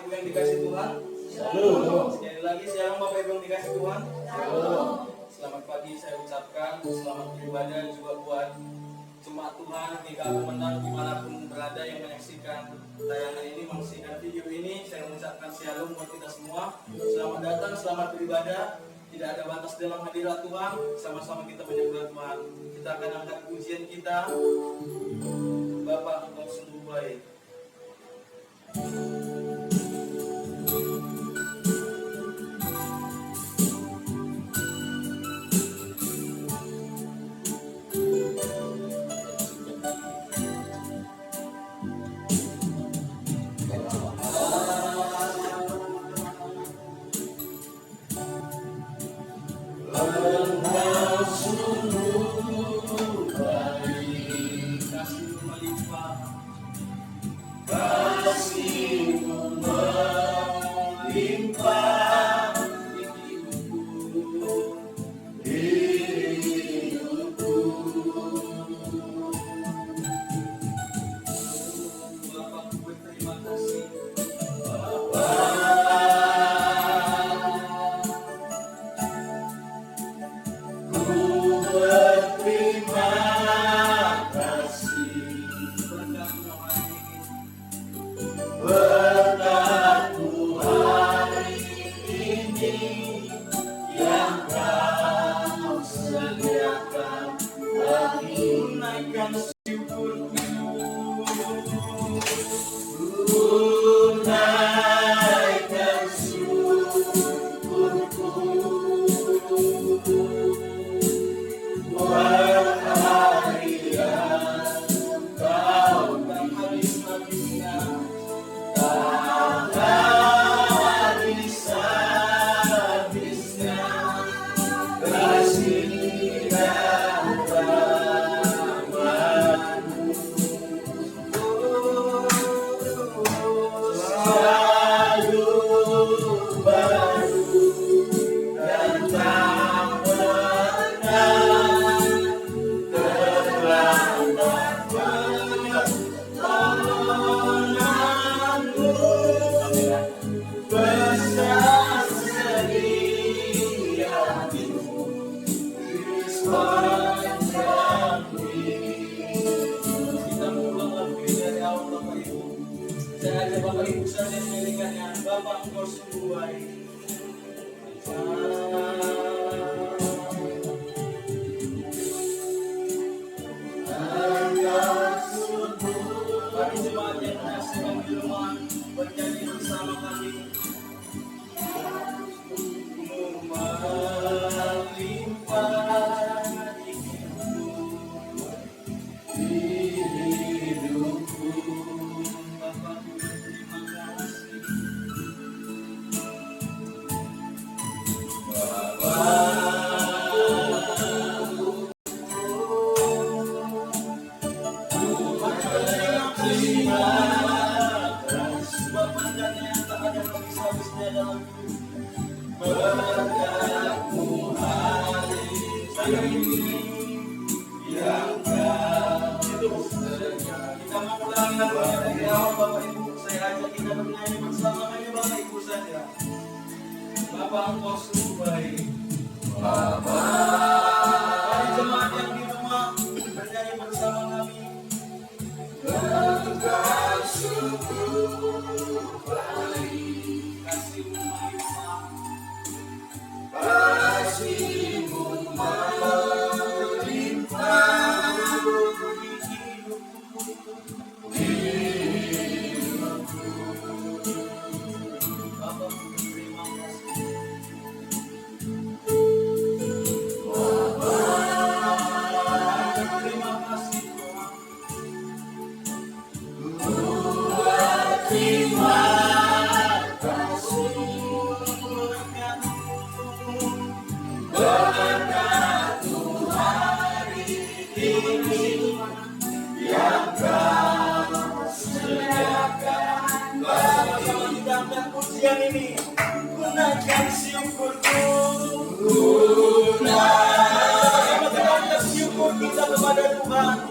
Ibu yang dikasih Tuhan. Shalom. Sekali lagi shalom Bapak Ibu yang dikasih Tuhan. Shalom. Selamat pagi saya ucapkan, selamat beribadah juga buat jemaat Tuhan di Kemenang dimanapun berada yang menyaksikan tayangan ini, menyaksikan video ini. Saya mengucapkan shalom buat kita semua. Selamat datang, selamat beribadah. Tidak ada batas dalam hadirat Tuhan. Sama-sama kita menyembah Tuhan. Kita akan angkat pujian kita. Bapak, Engkau sungguh baik. Tuhan.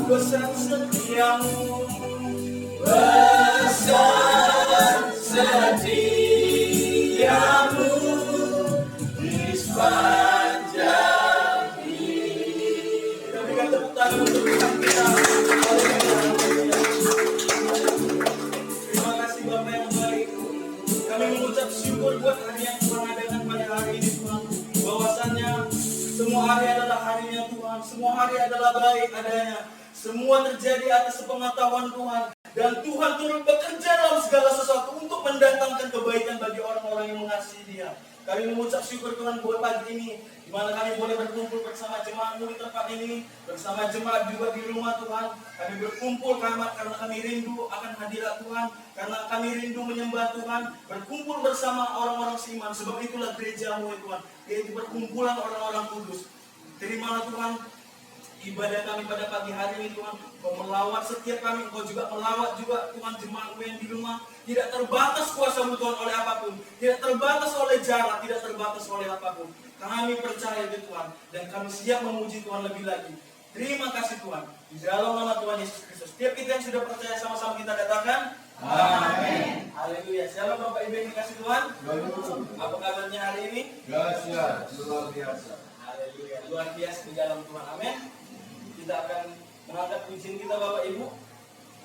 Besar setiamu, besar setiamu di sepanjang hidup. Kita berikan tepuk tangan untuk Tuhan kita. Terima kasih Bapa yang baik. Kami mengucap syukur buat hari yang Tuhan adakan pada hari ini Tuhan. Bahwasannya semua hari adalah harinya Tuhan. Semua hari adalah baik adanya. Semua terjadi atas sepengetahuan Tuhan. Dan Tuhan turut bekerja dalam segala sesuatu untuk mendatangkan kebaikan bagi orang-orang yang mengasihi Dia. Kami mengucap syukur Tuhan buat pagi ini, di mana kami boleh berkumpul bersama jemaat-Mu di tempat ini, bersama jemaat juga di rumah Tuhan. Kami berkumpul karena kami rindu akan hadirat Tuhan, karena kami rindu menyembah Tuhan, berkumpul bersama orang-orang seiman. Sebab itulah gereja-Mu ya Tuhan, yaitu perkumpulan orang-orang kudus. Terimalah Tuhan ibadah kami pada pagi hari ini Tuhan. Kau melawat setiap kami, Kau juga melawat juga Tuhan jemaat-Mu yang di rumah. Tidak terbatas kuasa-Mu Tuhan oleh apapun, tidak terbatas oleh jarak, tidak terbatas oleh apapun. Kami percaya di Tuhan, dan kami siap memuji Tuhan lebih lagi. Terima kasih Tuhan, di dalam nama Tuhan Yesus Kristus. Setiap kita yang sudah percaya sama-sama kita katakan amin. Haleluya. Shalom Bapak Ibu yang dikasih Tuhan. Apa kabarnya hari ini? Luar biasa. Haleluya. Luar biasa di dalam Tuhan. Amin. Kita akan mengangkat pujian kita Bapak Ibu.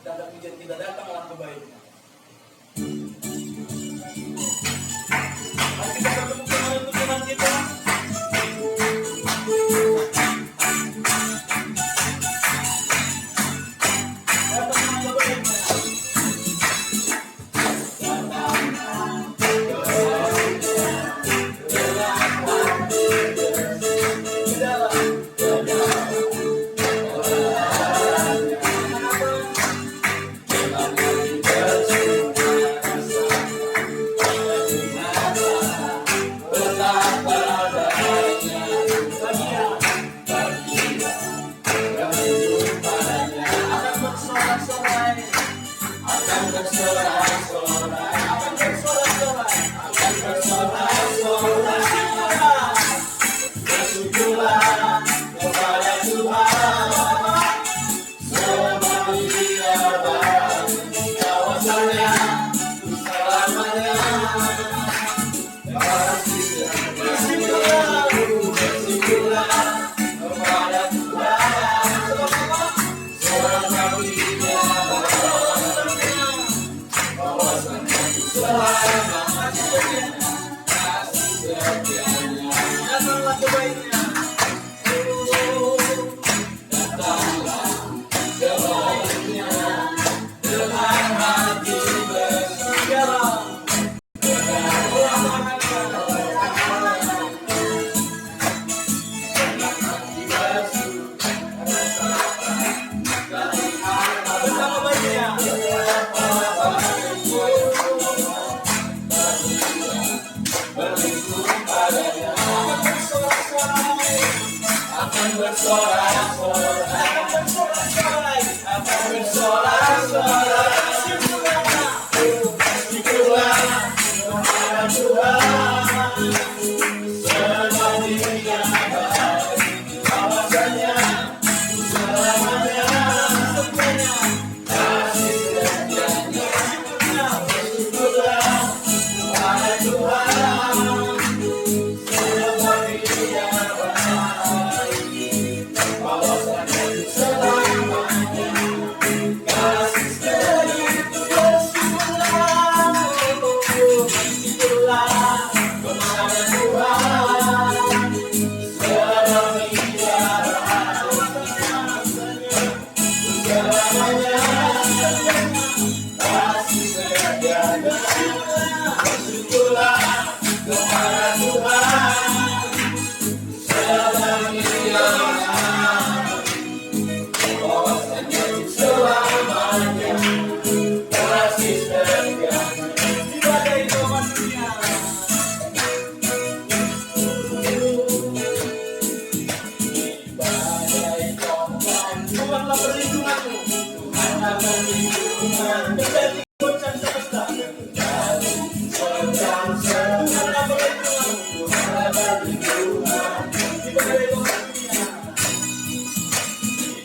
Dan pujian kita datanglah kebaikan. Mari kita bertepuk tangan untuk Tuhan kita. Datanglah kebaikan. bersyukurlah kepada Tuhan selamanya, bahwasanya selamanya kasih setia di badai zaman dunia. Tuhanlah perlindunganmu, Tuhanlah perlindungan menjadi goncang semesta. Tuhanlah perlindunganmu, Tuhanlah perlindungan di badai goncang dunia.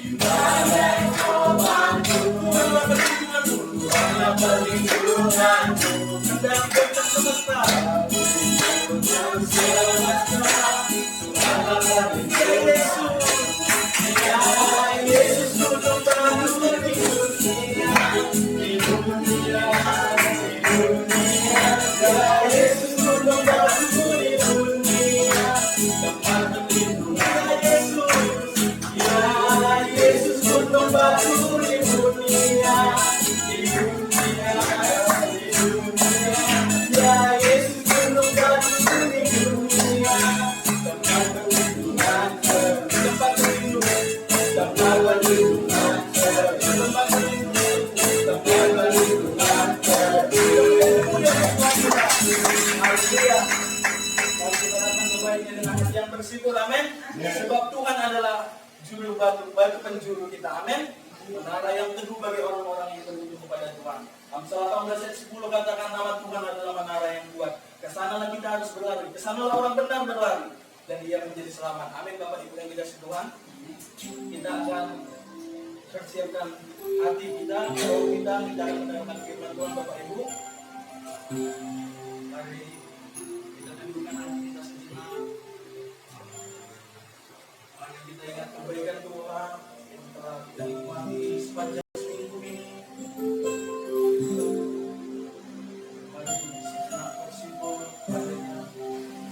Di badai obatmu, Tuhanlah perlindunganmu, Tuhanlah perlindunganmu menjadi goncang semesta. Goncang semesta, Tuhanlah perlindungan. Yesus duduk berdiri di dunia, di dunia, di dunia. Ya Yesus duduk berdiri di dunia, tempat perlindungan Yesus. Ya Yesus duduk berdiri di dunia, di dunia, di dunia. Ya Yesus duduk berdiri di dunia, tempat perlindungan, tempat perlindungan. Yang bersyukur, amin. Sebab Tuhan adalah juru batu penjuru kita, amin. Menara yang teguh bagi orang-orang yang berlindung kepada Tuhan. Amsal 18 ayat 10 katakan nama Tuhan adalah menara yang kuat. Kesanalah kita harus berlari, kesanalah orang benar berlari, dan dia menjadi selamat. Amin. Bapak Ibu yang dikasihi Tuhan, kita akan persiapkan hati kita, roh kita akan mendengarkan firman Tuhan. Bapak Ibu, mari kita dudukkan hati kita sejenak. Mari kita ingat kebaikan Tuhan yang telah kita nikmati sepanjang minggu ini. Mari sejenak bersyukur padanya,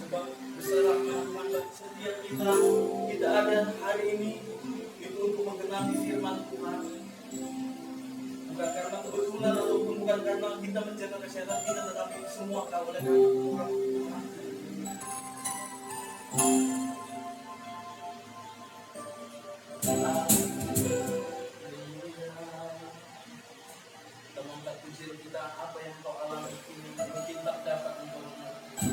sebab besar rahmat dan setiap kita ada hari ini itu untuk menggenapi firman Tuhan. Bukan karena kebetulan ataupun bukan karena kita menjaga kesehatan kita, tetapi semua oleh Tuhan. Kita mengangkat pujian kita, apa yang kau alami ini mungkin tak dapat engkau mengerti.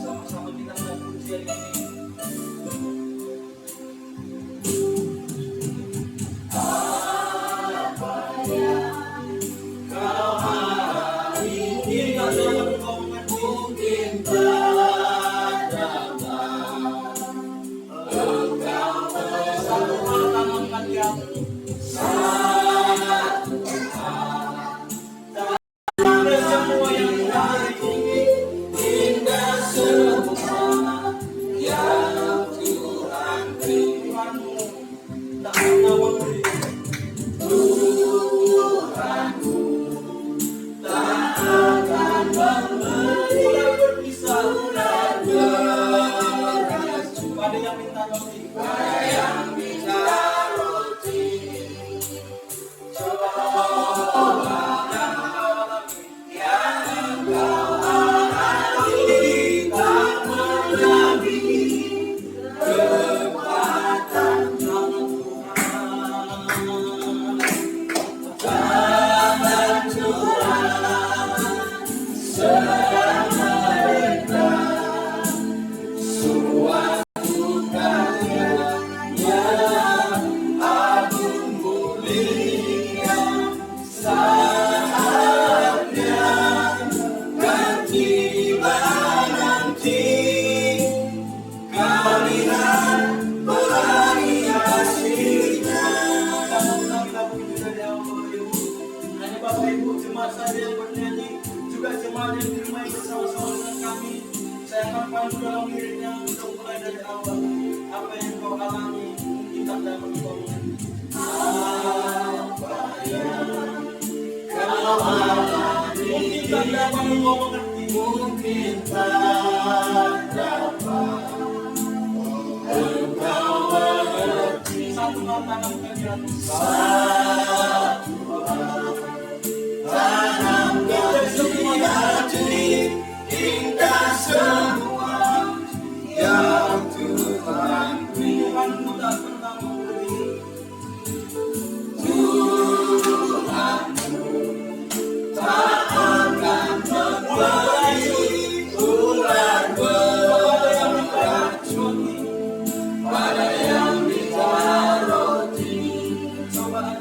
Sama-sama kita mengangkat pujian ini. Satu semua tanamkan ya tanamkan semua indah semua yang Tuhan Tuhanmu tak pernah memberi tak akan memberi ular beracuni pada yang minta roti cobaan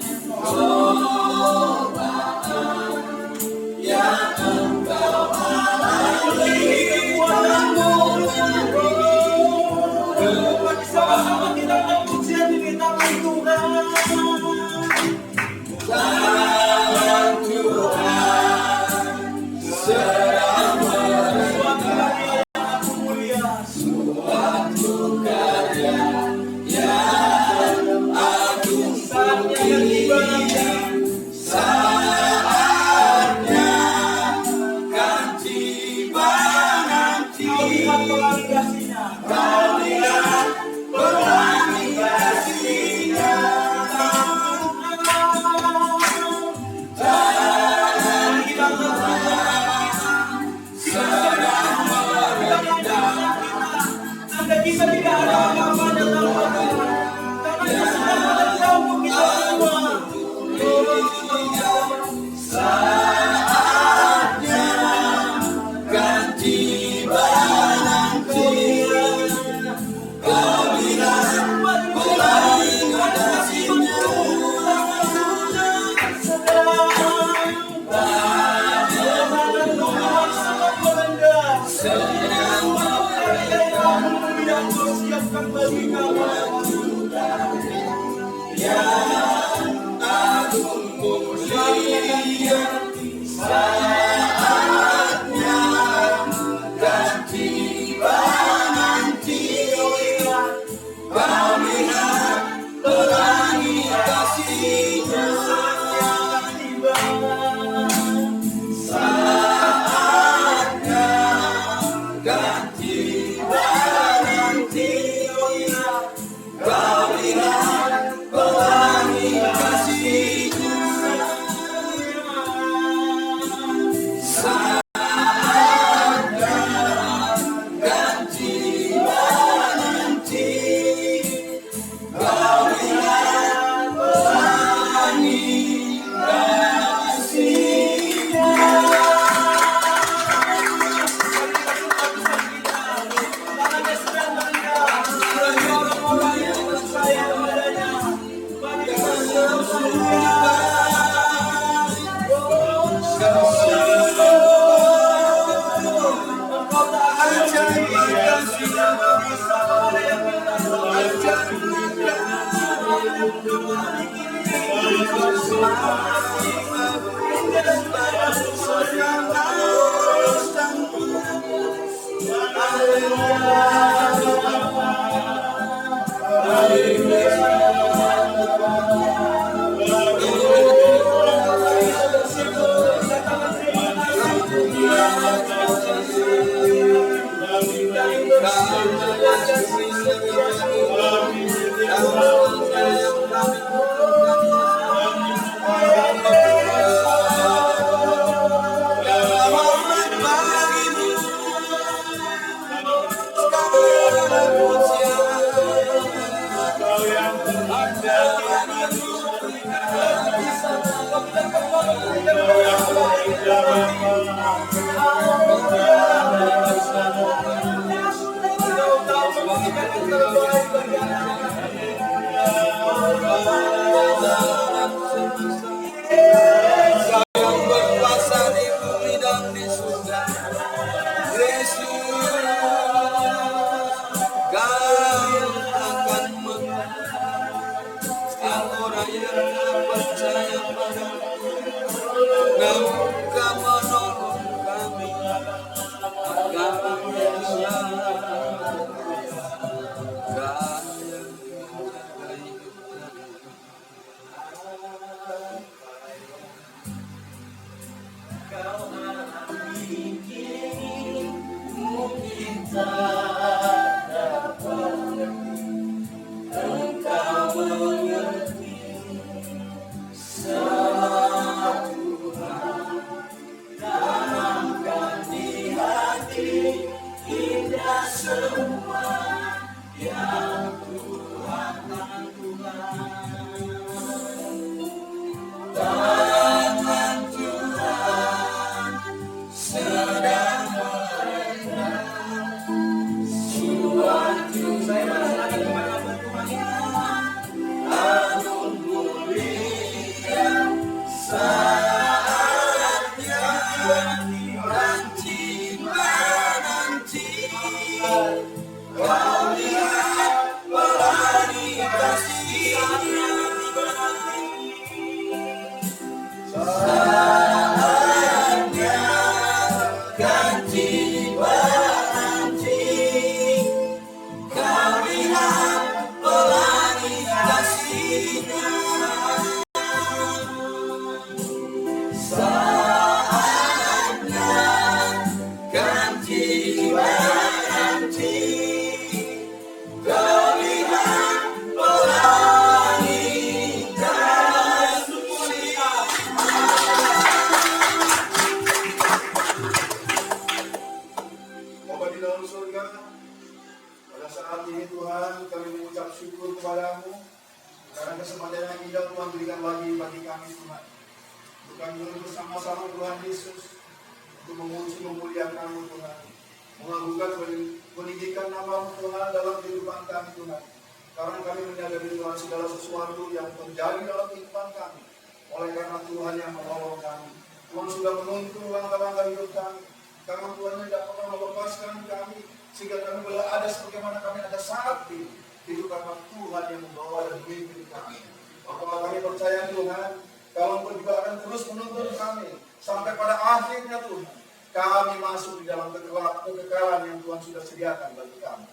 yang engkau alami sama-sama kita memuji dan memintakan Tuhan. tangan Tuhan sedang suatu karya yang agung mulia saatnya kan tiba nanti kau lihat pelangi kasihnya tangan Tuhan sedang merendah Kita tidak ada apa-apa dalam Tuhan. Karena semua menjauh kita semua. saatnya kan tiba nanti kau lihat pelangi kasihnya sedang yang agung mulia saatnya kan tiba nanti kau lihat pelangi kasihnya saatnya kan tiba nanti kau lihat pelangi kasihnya saatnya kan tiba nanti kau lihat pelangi kasihnya. Engkau Bapa di dalam surga, pada saat ini Tuhan kami mengucap syukur kepadamu karena kesempatan yang indah Tuhan berikan lagi bagi kami Tuhan. Untuk kami bersama-sama Tuhan Yesus untuk memuji memuliakan-Mu Tuhan, mengagungkan pendidikan nama-Mu Tuhan dalam kehidupan kami Tuhan. Karena kami menyadari Tuhan segala sesuatu yang terjadi dalam kehidupan kami oleh karena Tuhan yang menolong kami. Tuhan sudah menuntun langkah-langkah hidup kami. Karena Tuhan tidak pernah melepaskan kami sehingga kami boleh ada sebagaimana kami ada saat ini. Itu karena Tuhan yang membawa dan memimpin kami. Apakah kami percaya Tuhan, kalau Engkau juga akan terus menuntun kami sampai pada akhirnya Tuhan, kami masuk di dalam kekekalan yang Tuhan sudah sediakan bagi kami.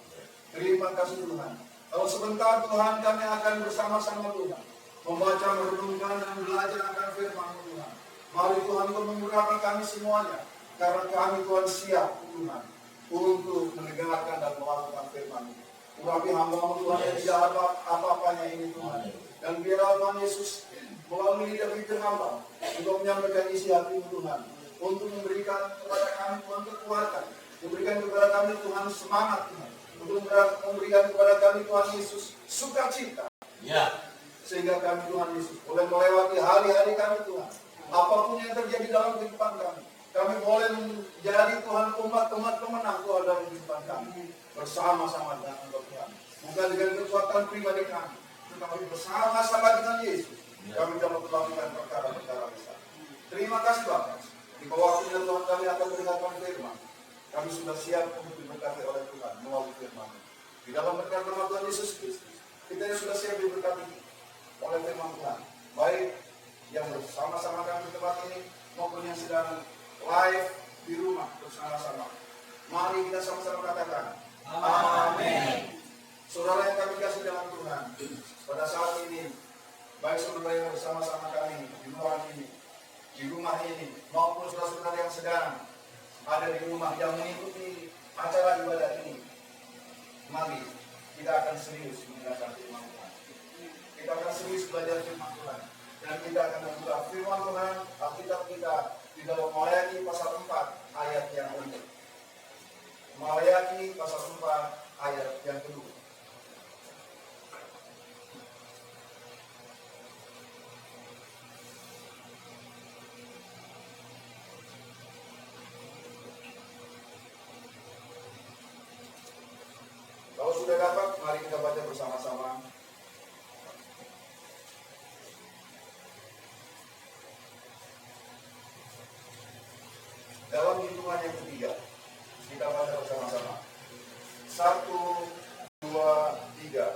Terima kasih Tuhan. Kalau sebentar Tuhan kami akan bersama-sama Tuhan membaca, merenungkan dan belajar akan firman Tuhan. Mari Tuhan Engkau memudahkan kami semuanya. Karena kami Tuhan siap Tuhan untuk mendengarkan dan melakukan firman-Mu. Urapi hamba-Mu Tuhan yang tidak ada apa-apanya ini Tuhan. Dan biarlah Tuhan Yesus melalui lidah hamba untuk menyampaikan isi hati Tuhan. Untuk memberikan kepada kami Tuhan kekuatan. Memberikan kepada kami Tuhan semangat Tuhan. Untuk memberikan kepada kami Tuhan Yesus sukacita. Ya. Sehingga kami Tuhan Yesus boleh melewati hari-hari kami Tuhan. Apapun yang terjadi dalam kehidupan kami. Kami boleh menjadi Tuhan umat-umat pemenang Tuhan dalam kehidupan kami. Bersama-sama dengan Tuhan. Bukan dengan kekuatan pribadi kami. Tetapi bersama-sama dengan Yesus. Kami dapat melakukan perkara-perkara besar. Terima kasih Bapak. Di bawah waktunya Tuhan kami akan mendengarkan firman. Kami sudah siap untuk diberkati oleh Tuhan melalui firman. Di dalam berkat nama Tuhan Yesus Kristus. Kita yang sudah siap diberkati oleh firman Tuhan. Baik yang bersama-sama kami di tempat ini maupun yang sedang live di rumah bersama-sama. Mari kita sama-sama katakan amin. Saudara yang kami kasih dalam Tuhan, pada saat ini baik saudara yang bersama-sama kami di rumah ini maupun saudara-saudara yang sedang ada di rumah yang mengikuti acara ibadah ini, mari kita akan serius mendengarkan firman Tuhan. Kita akan serius belajar firman Tuhan dan kita akan membuka firman Tuhan Alkitab kita di dalam Malayaki pasal 4 ayat yang kedua. Malayaki pasal 4 ayat yang kedua. Kalau sudah dapat, mari kita baca bersama-sama. Dalam hitungan yang ketiga, kita baca bersama-sama. 1, 2, 3.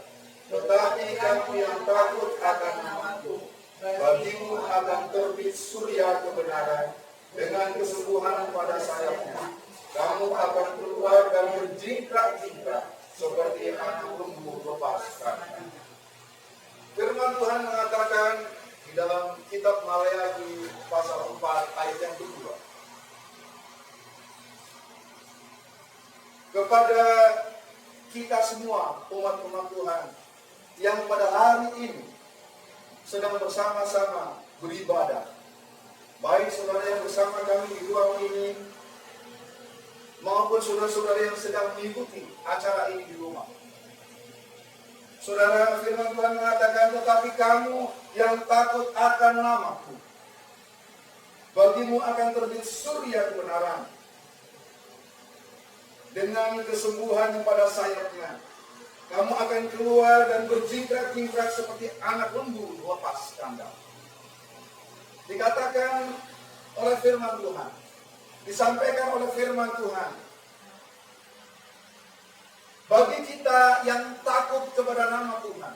Tetapi kamu yang takut akan namaku, bagimu akan terbit surya kebenaran dengan kesembuhan pada sayapnya. Kamu akan keluar dan berjingkrak-jingkrak seperti anak lembu lepaskan. Firman Tuhan mengatakan di dalam kitab Malayaki pasal 4 ayat yang kedua. Kepada kita semua umat-umat Tuhan yang pada hari ini sedang bersama-sama beribadah, baik saudara yang bersama kami di ruang ini maupun saudara-saudara yang sedang mengikuti acara ini di rumah. Saudara, firman Tuhan mengatakan, tetapi kamu yang takut akan namaku, bagimu akan terbit surya kebenaran dengan kesembuhan pada sayapnya. Kamu akan keluar dan berjingkrak-jingkrak seperti anak lembu lepas kandang. Dikatakan oleh firman Tuhan, disampaikan oleh firman Tuhan, bagi kita yang takut kepada nama Tuhan,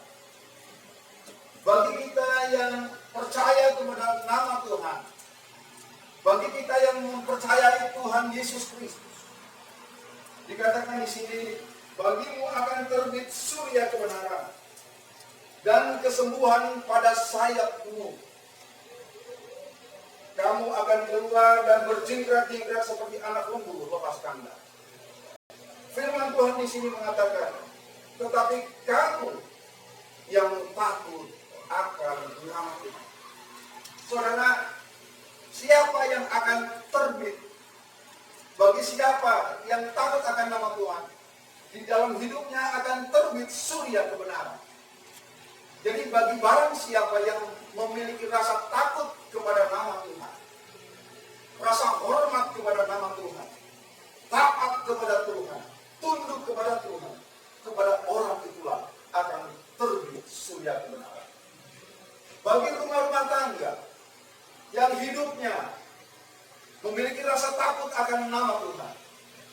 bagi kita yang percaya kepada nama Tuhan, bagi kita yang mempercayai Tuhan Yesus Kristus, dikatakan di sini, bagimu akan terbit surya kebenaran dan kesembuhan pada sayapmu. Kamu akan keluar dan berjingkrak-jingkrak seperti anak lembu lepas kandang. Firman Tuhan di sini mengatakan, tetapi kamu yang takut akan nama Tuhan. Saudara, siapa yang akan terbit? Bagi siapa yang takut akan nama Tuhan, di dalam hidupnya akan terbit surya kebenaran. Jadi bagi barang siapa yang memiliki rasa takut kepada nama Tuhan, rasa hormat kepada nama Tuhan, taat kepada Tuhan, tunduk kepada Tuhan, kepada orang itulah akan terbit surya kebenaran. Bagi rumah tangga yang hidupnya memiliki rasa takut akan nama Tuhan,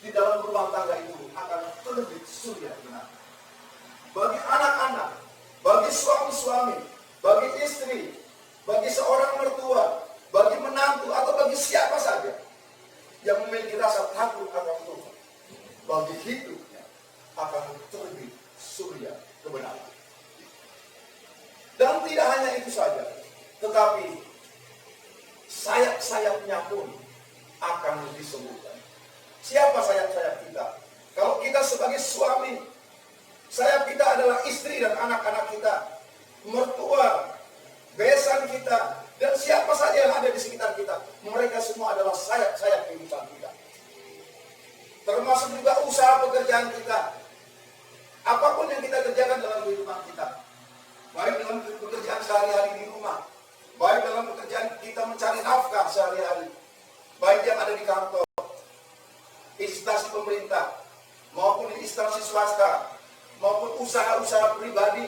di dalam rumah tangga itu akan terbit surya kebenaran. Bagi anak-anak, bagi suami-suami, bagi istri, bagi seorang mertua, bagi menantu atau bagi siapa saja yang memiliki rasa takut akan Tuhan, bagi hidupnya akan terbit surya kebenaran. Dan tidak hanya itu saja, tetapi sayap-sayapnya pun akan disembuhkan. Siapa sayap-sayap kita? Kalau kita sebagai suami, sayap kita adalah istri dan anak-anak kita, mertua, besan kita, dan siapa saja yang ada di sekitar kita. Mereka semua adalah sayap-sayap kehidupan kita. Termasuk juga usaha pekerjaan kita. Apapun yang kita kerjakan dalam kehidupan kita, baik dalam pekerjaan sehari-hari di rumah, baik dalam pekerjaan kita mencari nafkah sehari-hari, baik yang ada di kantor, instansi pemerintah, maupun di instansi swasta, maupun usaha-usaha pribadi,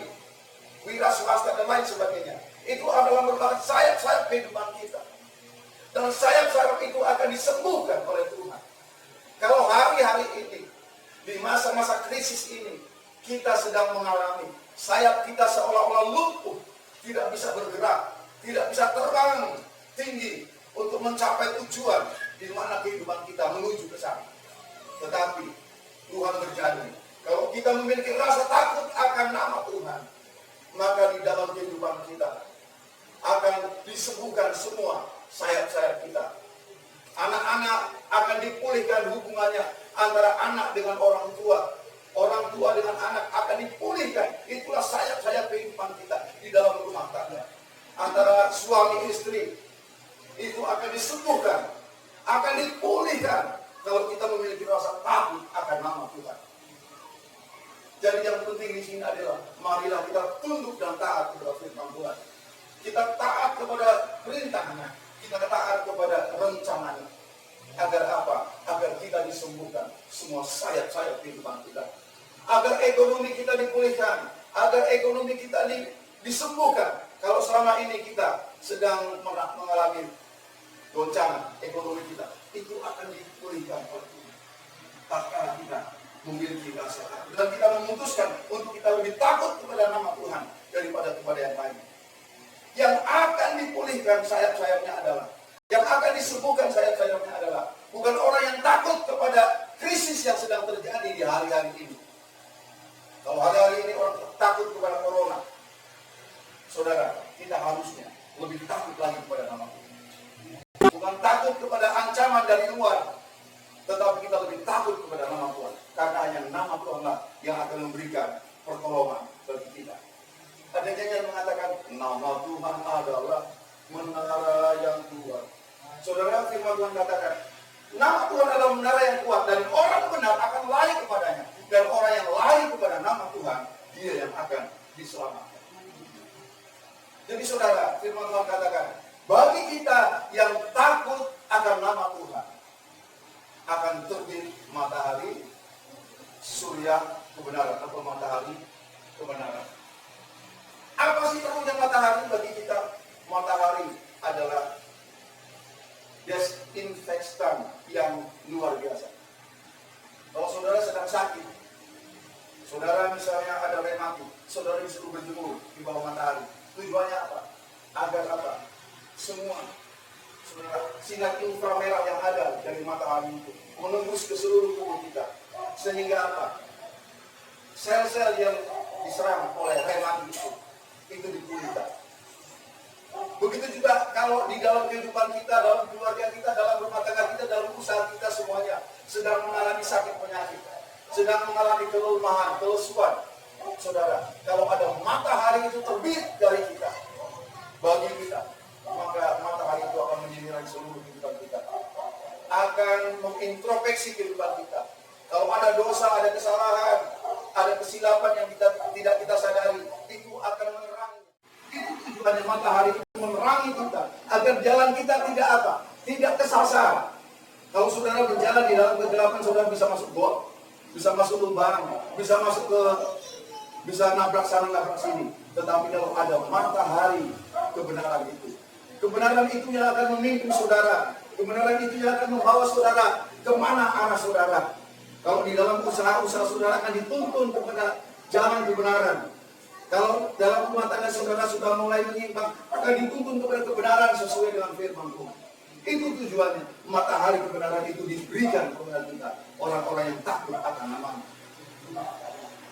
wira swasta dan lain sebagainya. Itu adalah merupakan sayap-sayap kehidupan kita. Dan sayap-sayap itu akan disembuhkan oleh Tuhan. Kalau hari-hari ini, di masa-masa krisis ini, kita sedang mengalami sayap kita seolah-olah lumpuh, tidak bisa bergerak, tidak bisa terbang tinggi untuk mencapai tujuan di mana kehidupan kita menuju ke sana. Tetapi Tuhan berjanji, kalau kita memiliki rasa takut akan nama Tuhan, maka di dalam kehidupan kita akan disembuhkan semua sayap-sayap kita. Anak-anak akan dipulihkan hubungannya antara anak dengan orang tua dengan anak akan dipulihkan. Itulah sayap-sayap kehidupan kita di dalam rumah tangga. Antara suami istri itu akan disembuhkan, akan dipulihkan kalau kita memiliki rasa takut akan nama Tuhan. Jadi yang penting di sini adalah marilah kita tunduk dan taat kepada firman Tuhan. Kita taat kepada perintahnya, kita taat kepada rencananya. Agar apa? Agar kita disembuhkan semua sayap-sayap kehidupan kita. Agar ekonomi kita dipulihkan, agar ekonomi kita disembuhkan. Kalau selama ini kita sedang mengalami goncangan ekonomi kita, itu akan dipulihkan oleh Tuhan. Tatkala kita memiliki rasa takut dan kita memutuskan untuk kita lebih takut kepada nama Tuhan daripada kepada yang lain. Yang akan dipulihkan sayap-sayapnya adalah, yang akan disembuhkan sayap-sayapnya adalah bukan orang yang takut kepada krisis yang sedang terjadi di hari-hari ini. Kalau hari-hari ini orang takut kepada corona, saudara, kita harusnya lebih takut lagi kepada nama Tuhan. Bukan takut kepada ancaman dari luar, tetapi kita lebih takut kepada nama Tuhan. Karena hanya nama Tuhanlah yang akan memberikan pertolongan bagi kita. Ada yang mengatakan nama Tuhan adalah menara yang kuat. Saudara, firman Tuhan katakan nama Tuhan adalah menara yang kuat dan orang benar akan lari kepadanya. Dan orang yang lari kepada nama Tuhan, dia yang akan diselamatkan. Jadi saudara, firman Tuhan katakan, bagi kita yang takut akan nama Tuhan, akan terbit matahari, surya kebenaran atau matahari kebenaran. Apa sih terusnya matahari bagi kita? Matahari adalah desinfektan yang luar biasa. Kalau saudara sedang sakit, saudara misalnya ada rematik, saudara disuruh berjemur di bawah matahari. Tujuannya apa? Agar apa? Semua saudara, sinar inframerah yang ada dari matahari itu menembus ke seluruh tubuh kita. Sehingga apa? Sel-sel yang diserang oleh rematik itu itu dipulihkan. Begitu juga kalau di dalam kehidupan kita, dalam keluarga kita, dalam rumah tangga kita, dalam usaha kita semuanya sedang mengalami sakit penyakit, sedang mengalami kelemahan, kelesuan. Saudara, kalau ada matahari itu terbit dari kita, bagi kita, maka matahari itu akan menyinari seluruh kehidupan kita, akan mengintrospeksi kehidupan kita. Kalau ada dosa, ada kesalahan, ada kesilapan yang tidak kita sadari, itu akan menerangi. Itu tujuannya matahari itu menerangi kita, agar jalan kita tidak apa? Tidak kesasar. Kalau saudara berjalan di dalam kegelapan, saudara bisa masuk got, bisa masuk lubang, bisa masuk bisa nabrak sana nabrak sini. Tetapi kalau ada matahari kebenaran itu yang akan memimpin saudara. Kebenaran itu yang akan membawa saudara kemana arah saudara. Kalau di dalam usaha-usaha saudara akan dituntun kepada jalan kebenaran. Kalau dalam rumah tangga saudara sudah mulai menyimpang, akan dituntun kepada kebenaran sesuai dengan firman Tuhan. Itu tujuannya. Matahari kebenaran itu diberikan kepada kita, orang-orang yang takut akan nama-Nya.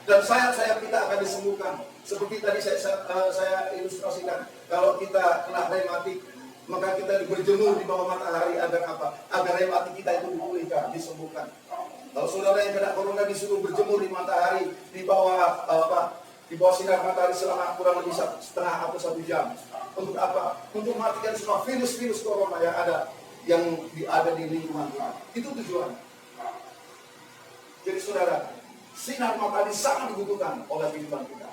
Dan sayap-sayap kita akan disembuhkan. Seperti tadi saya ilustrasikan, kalau kita kena rematik, maka kita berjemur di bawah matahari agar apa? Agar rematik kita itu dipulihkan, disembuhkan. Kalau saudara yang kena corona disuruh berjemur di matahari, di bawah di bawah sinar matahari selama kurang lebih setengah atau 1 jam. Untuk apa? Untuk mematikan semua virus-virus corona yang ada di lingkungan kita. Itu tujuan. Jadi saudara, sinar matahari sangat dibutuhkan oleh kehidupan kita.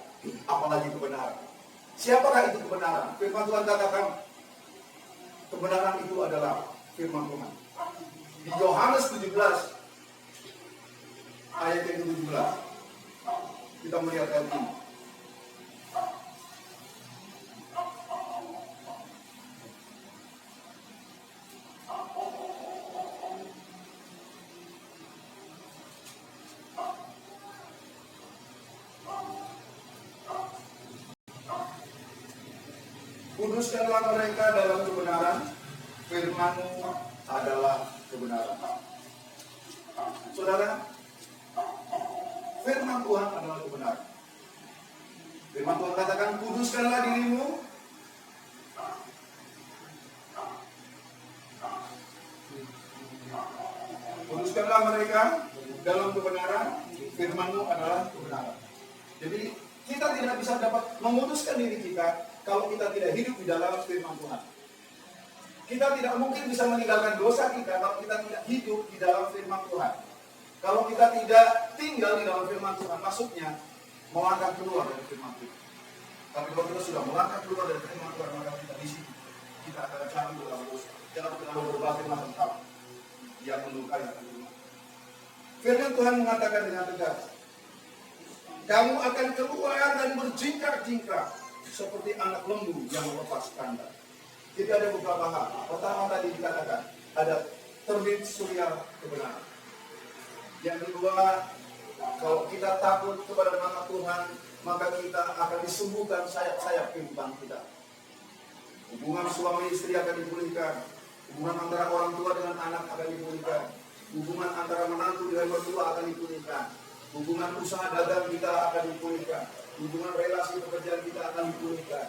Apalagi kebenaran. Siapakah itu kebenaran? Firman Tuhan katakan, kebenaran itu adalah firman Tuhan. Di Yohanes 17, ayat yang ke-17, kita melihat ayat ini. Kuduskanlah mereka dalam kebenaran, firman-Mu adalah kebenaran. Saudara, firman Tuhan adalah kebenaran. Firman Tuhan katakan, kuduskanlah dirimu. Kuduskanlah mereka dalam kebenaran, firman-Mu adalah kebenaran. Jadi, kita tidak bisa dapat memutuskan diri kita kalau kita tidak hidup di dalam firman Tuhan. Kita tidak mungkin bisa meninggalkan dosa kita kalau kita tidak hidup di dalam firman Tuhan. Kalau kita tidak tinggal di dalam firman Tuhan, maksudnya melangkah keluar dari firman Tuhan. Tapi kalau kita sudah melangkah keluar dari firman Tuhan, maka kita di situ kita akan jatuh dalam dosa, jatuh dalam berbagai macam hal yang melukai hati kita. Firman Tuhan mengatakan dengan tegas, kamu akan keluar dan berjingkrak-jingkrak seperti anak lembu yang melepas kandang. Jadi ada beberapa hal. Pertama tadi dikatakan ada terbit surya kebenaran. Yang kedua, kalau kita takut kepada nama Tuhan, maka kita akan disembuhkan sayap-sayap kehidupan kita. Hubungan suami istri akan dipulihkan. Hubungan antara orang tua dengan anak akan dipulihkan. Hubungan antara menantu dengan mertua akan dipulihkan. Hubungan usaha dagang kita akan dipulihkan. Hubungan relasi pekerjaan kita akan dipulihkan.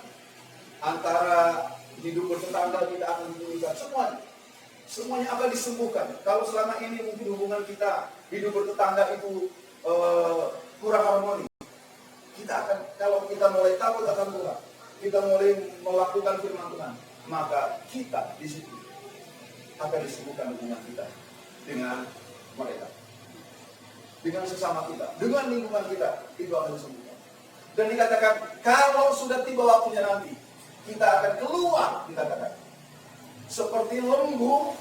Antara hidup bertetangga kita akan dipulihkan. Semuanya akan disembuhkan. Kalau selama ini mungkin hubungan kita hidup bertetangga itu kurang harmoni, kita akan, kalau kita mulai takut akan Tuhan, kita mulai melakukan firman Tuhan, maka kita di situ akan disembuhkan hubungan kita dengan mereka, dengan sesama kita, dengan lingkungan kita, itu akan disembuhkan. Dan dikatakan kalau sudah tiba waktunya nanti, kita akan keluar, dikatakan seperti lembu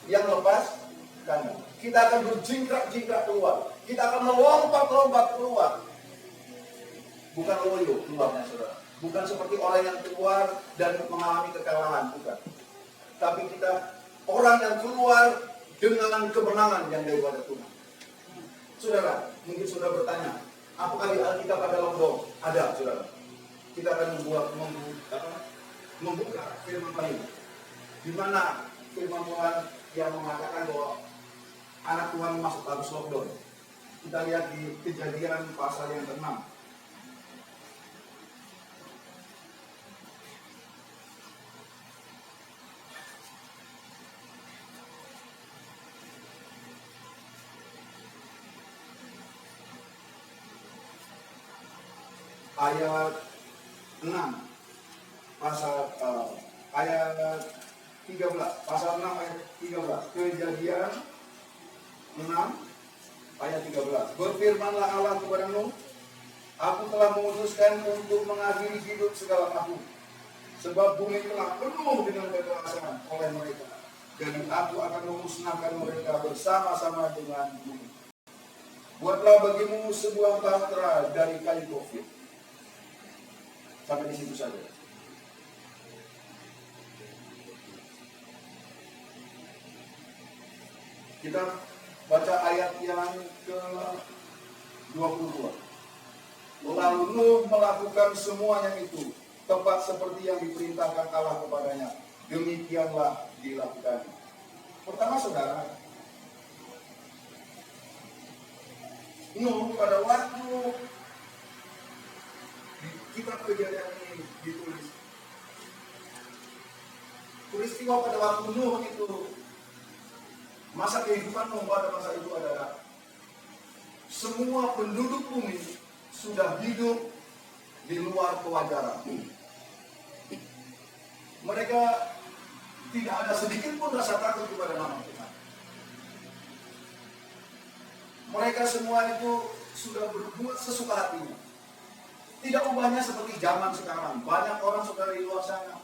yang lepas kandang. Kita akan berjingkrak-jingkrak keluar. Kita akan melompat-lompat keluar. Bukan loyo keluarnya, saudara. Bukan seperti orang yang keluar dan mengalami kekalahan, bukan. Tapi kita orang yang keluar dengan kemenangan yang daripada Tuhan. Saudara, mungkin saudara bertanya, apakah di Alkitab ada lombong? Ada, saudara. Kita akan membuka firman Tuhan, di mana firman Tuhan yang mengatakan bahwa anak Tuhan masuk harus lockdown. Kita lihat di Kejadian pasal yang ke-6. ayat 6 pasal ayat 13, pasal 6 ayat 13. Kejadian 6 ayat 13. Berfirmanlah Allah kepada Nuh, aku telah memutuskan untuk mengakhiri hidup segala makhluk, sebab bumi telah penuh dengan kekerasan oleh mereka. Jadi aku akan memusnahkan mereka bersama-sama dengan bumi. Buatlah bagimu sebuah bahtera dari kayu gofir. Sampai di situ saja. Kita baca ayat yang ke-22. Lalu Nuh melakukan semuanya itu tepat seperti yang diperintahkan Allah kepadanya. Demikianlah dilakukan. Pertama saudara, Nuh pada waktu di kitab Kejadian ini ditulis, peristiwa pada waktu Nuh itu, masa kehidupan Nuh pada masa itu adalah semua penduduk bumi sudah hidup di luar kewajaran. Mereka tidak ada sedikit pun rasa takut kepada nama Tuhan. Mereka semua itu sudah berbuat sesuka hatinya. Tidak ubahnya seperti zaman sekarang. Banyak orang saudara di luar sana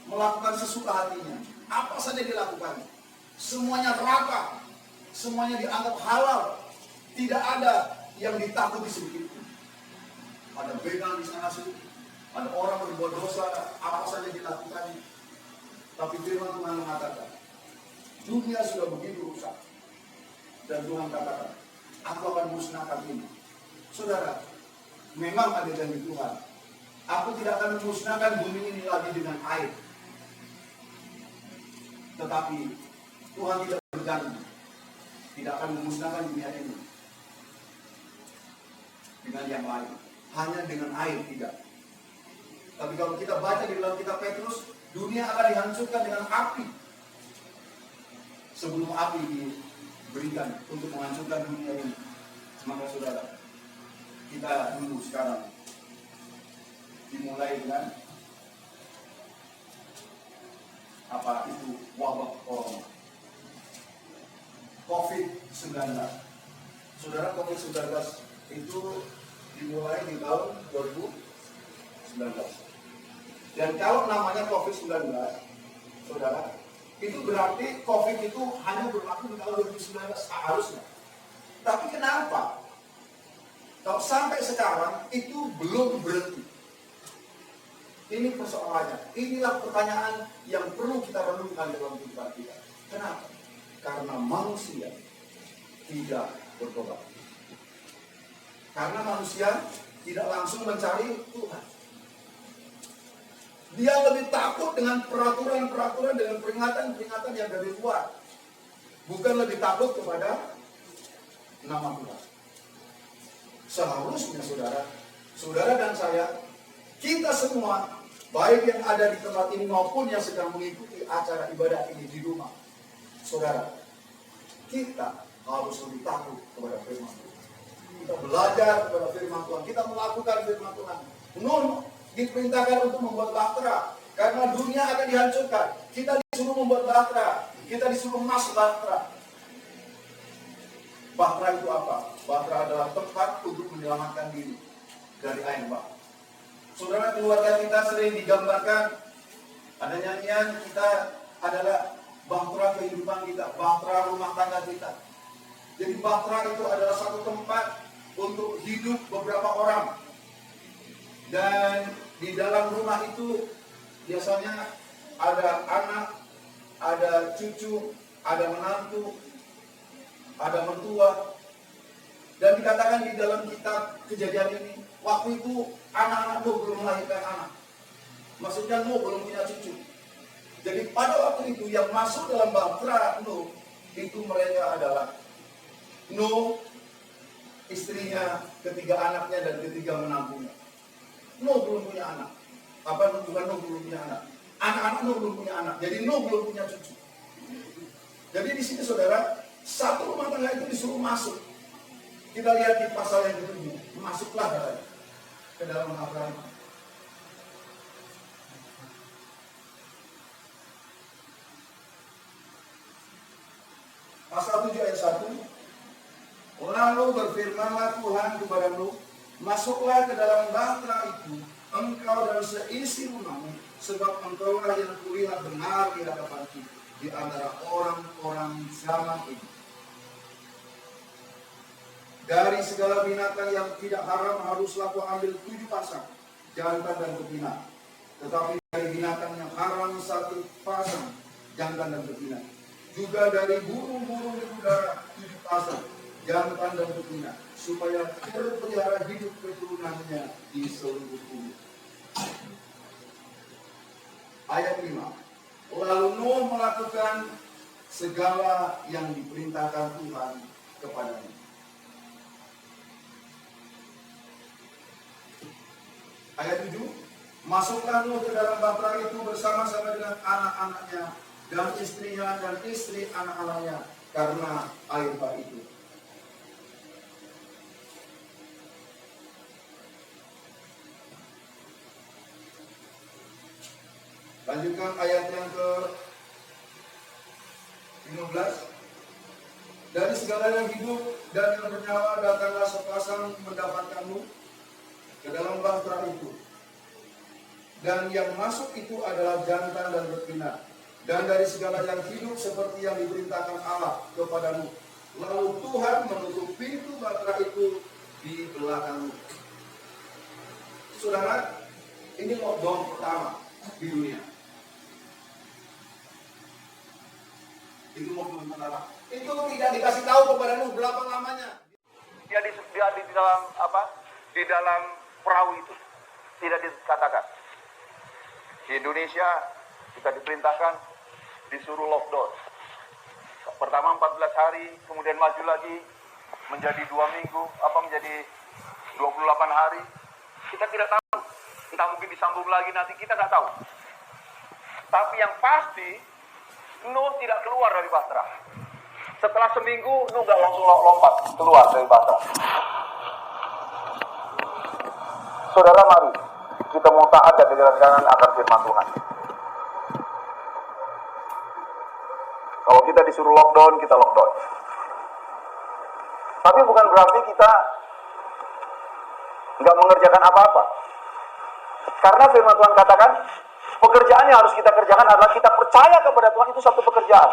melakukan sesuka hatinya. Apa saja dilakukan. Semuanya rata. Semuanya dianggap halal. Tidak ada yang ditakuti sedikit pun. Ada begal di sana sini. Ada orang berbuat dosa. Apa saja dilakukannya. Tapi firman Tuhan mengatakan, dunia sudah begitu rusak. Dan Tuhan katakan, aku akan musnahkan ini. Saudara, memang ada janji Tuhan. Aku tidak akan memusnahkan bumi ini lagi dengan air. Tetapi Tuhan tidak berjanji, tidak akan memusnahkan dunia ini dengan yang lain. Hanya dengan air tidak. Tapi kalau kita baca di dalam kitab Petrus, dunia akan dihancurkan dengan api. Sebelum api diberikan untuk menghancurkan dunia ini. Maka saudara, kita dulu sekarang dimulai dengan apa itu wabah corona, COVID-19. Saudara, COVID-19 itu dimulai di tahun 2019. Dan kalau namanya COVID-19, saudara, itu berarti COVID itu hanya berlaku di tahun 2019 seharusnya. Tapi kenapa? Kalau sampai sekarang itu belum berhenti. Ini persoalannya. Inilah pertanyaan yang perlu kita renungkan dalam kehidupan kita. Kenapa? Karena manusia tidak bertobat. Karena manusia tidak langsung mencari Tuhan. Dia lebih takut dengan peraturan-peraturan, dengan peringatan-peringatan yang dari luar. Bukan lebih takut kepada nama Tuhan. Seharusnya saudara dan saya, kita semua, baik yang ada di tempat ini maupun yang sedang mengikuti acara ibadah ini di rumah. Saudara, kita harus lebih takut kepada firman Tuhan. Kita belajar kepada firman Tuhan. Kita melakukan firman Tuhan. Nuh diperintahkan untuk membuat bahtera. Karena dunia akan dihancurkan. Kita disuruh membuat bahtera. Kita disuruh masuk bahtera. Bahtera itu apa? Bahtera adalah tempat untuk menyelamatkan diri dari air bah. Saudara, keluarga kita sering digambarkan. Ada nyanyian, kita adalah bahtera kehidupan kita. Bahtera rumah tangga kita. Jadi bahtera itu adalah satu tempat untuk hidup beberapa orang. Dan di dalam rumah itu biasanya ada anak, ada cucu, ada menantu, ada mertua. Dan dikatakan di dalam kitab Kejadian ini, waktu itu anak-anak Nuh belum melahirkan anak. Maksudnya Nuh belum punya cucu. Jadi pada waktu itu yang masuk dalam bahtera Nuh, itu mereka adalah Nuh, istrinya, ketiga anaknya, dan ketiga menantunya. Nuh belum punya anak. Bukan Nuh belum punya anak. Anak-anak Nuh belum punya anak. Jadi Nuh belum punya cucu. Jadi di sini saudara, satu rumah tangga itu disuruh masuk. Kita lihat di pasal yang kedua, masuklah katanya. ke dalam bahtera itu. Pasal 7 ayat 1. Lalu berfirmanlah Tuhan kepadamu, masuklah ke dalam bahtera itu, engkau dan seisi rumahmu, sebab engkaulah yang kulihat benar di hadapanku di antara orang-orang zaman ini. Dari segala binatang yang tidak haram haruslah kau ambil 7 pasang, jantan dan betina. Tetapi dari binatang yang haram 1 pasang, jantan dan betina. Juga dari burung-burung di udara 7 pasang, jantan dan betina, supaya terpelihara hidup keturunannya di seluruh bumi. Ayat 5. Lalu Nuh melakukan segala yang diperintahkan Tuhan kepadanya. Ayat 7. Masuklah Nuh ke dalam bahtera itu bersama-sama dengan anak-anaknya dan istrinya dan istri anak-anaknya karena air bah itu. Lanjutkan ayat yang ke-15. Dari segala yang hidup dan yang bernyawa datanglah sepasang mendapatkanmu ke dalam bahtera itu. Dan yang masuk itu adalah jantan dan betina. Dan dari segala yang hidup seperti yang diperintahkan Allah kepadamu. Lalu Tuhan menutup pintu bahtera itu di belakangmu. Saudara, ini lockdown pertama di dunia. Itu lockdown pertama. Itu tidak dikasih tahu kepada Nuh berapa lamanya. Dia di dalam apa? Di dalam perahu itu tidak dikatakan. Di Indonesia kita diperintahkan disuruh lockdown. Pertama 14 hari, kemudian maju lagi menjadi 2 minggu, menjadi 28 hari. Kita tidak tahu. Entah mungkin disambung lagi nanti, kita nggak tahu. Tapi yang pasti Nuh tidak keluar dari bahtera. Setelah seminggu Nuh nggak langsung lompat keluar dari bahtera. Saudara, mari kita mau taat dan digerakkan akan firman Tuhan. Kalau kita disuruh lockdown, kita lockdown. Tapi bukan berarti kita nggak mengerjakan apa-apa. Karena firman Tuhan katakan, pekerjaan yang harus kita kerjakan adalah kita percaya kepada Tuhan, itu satu pekerjaan.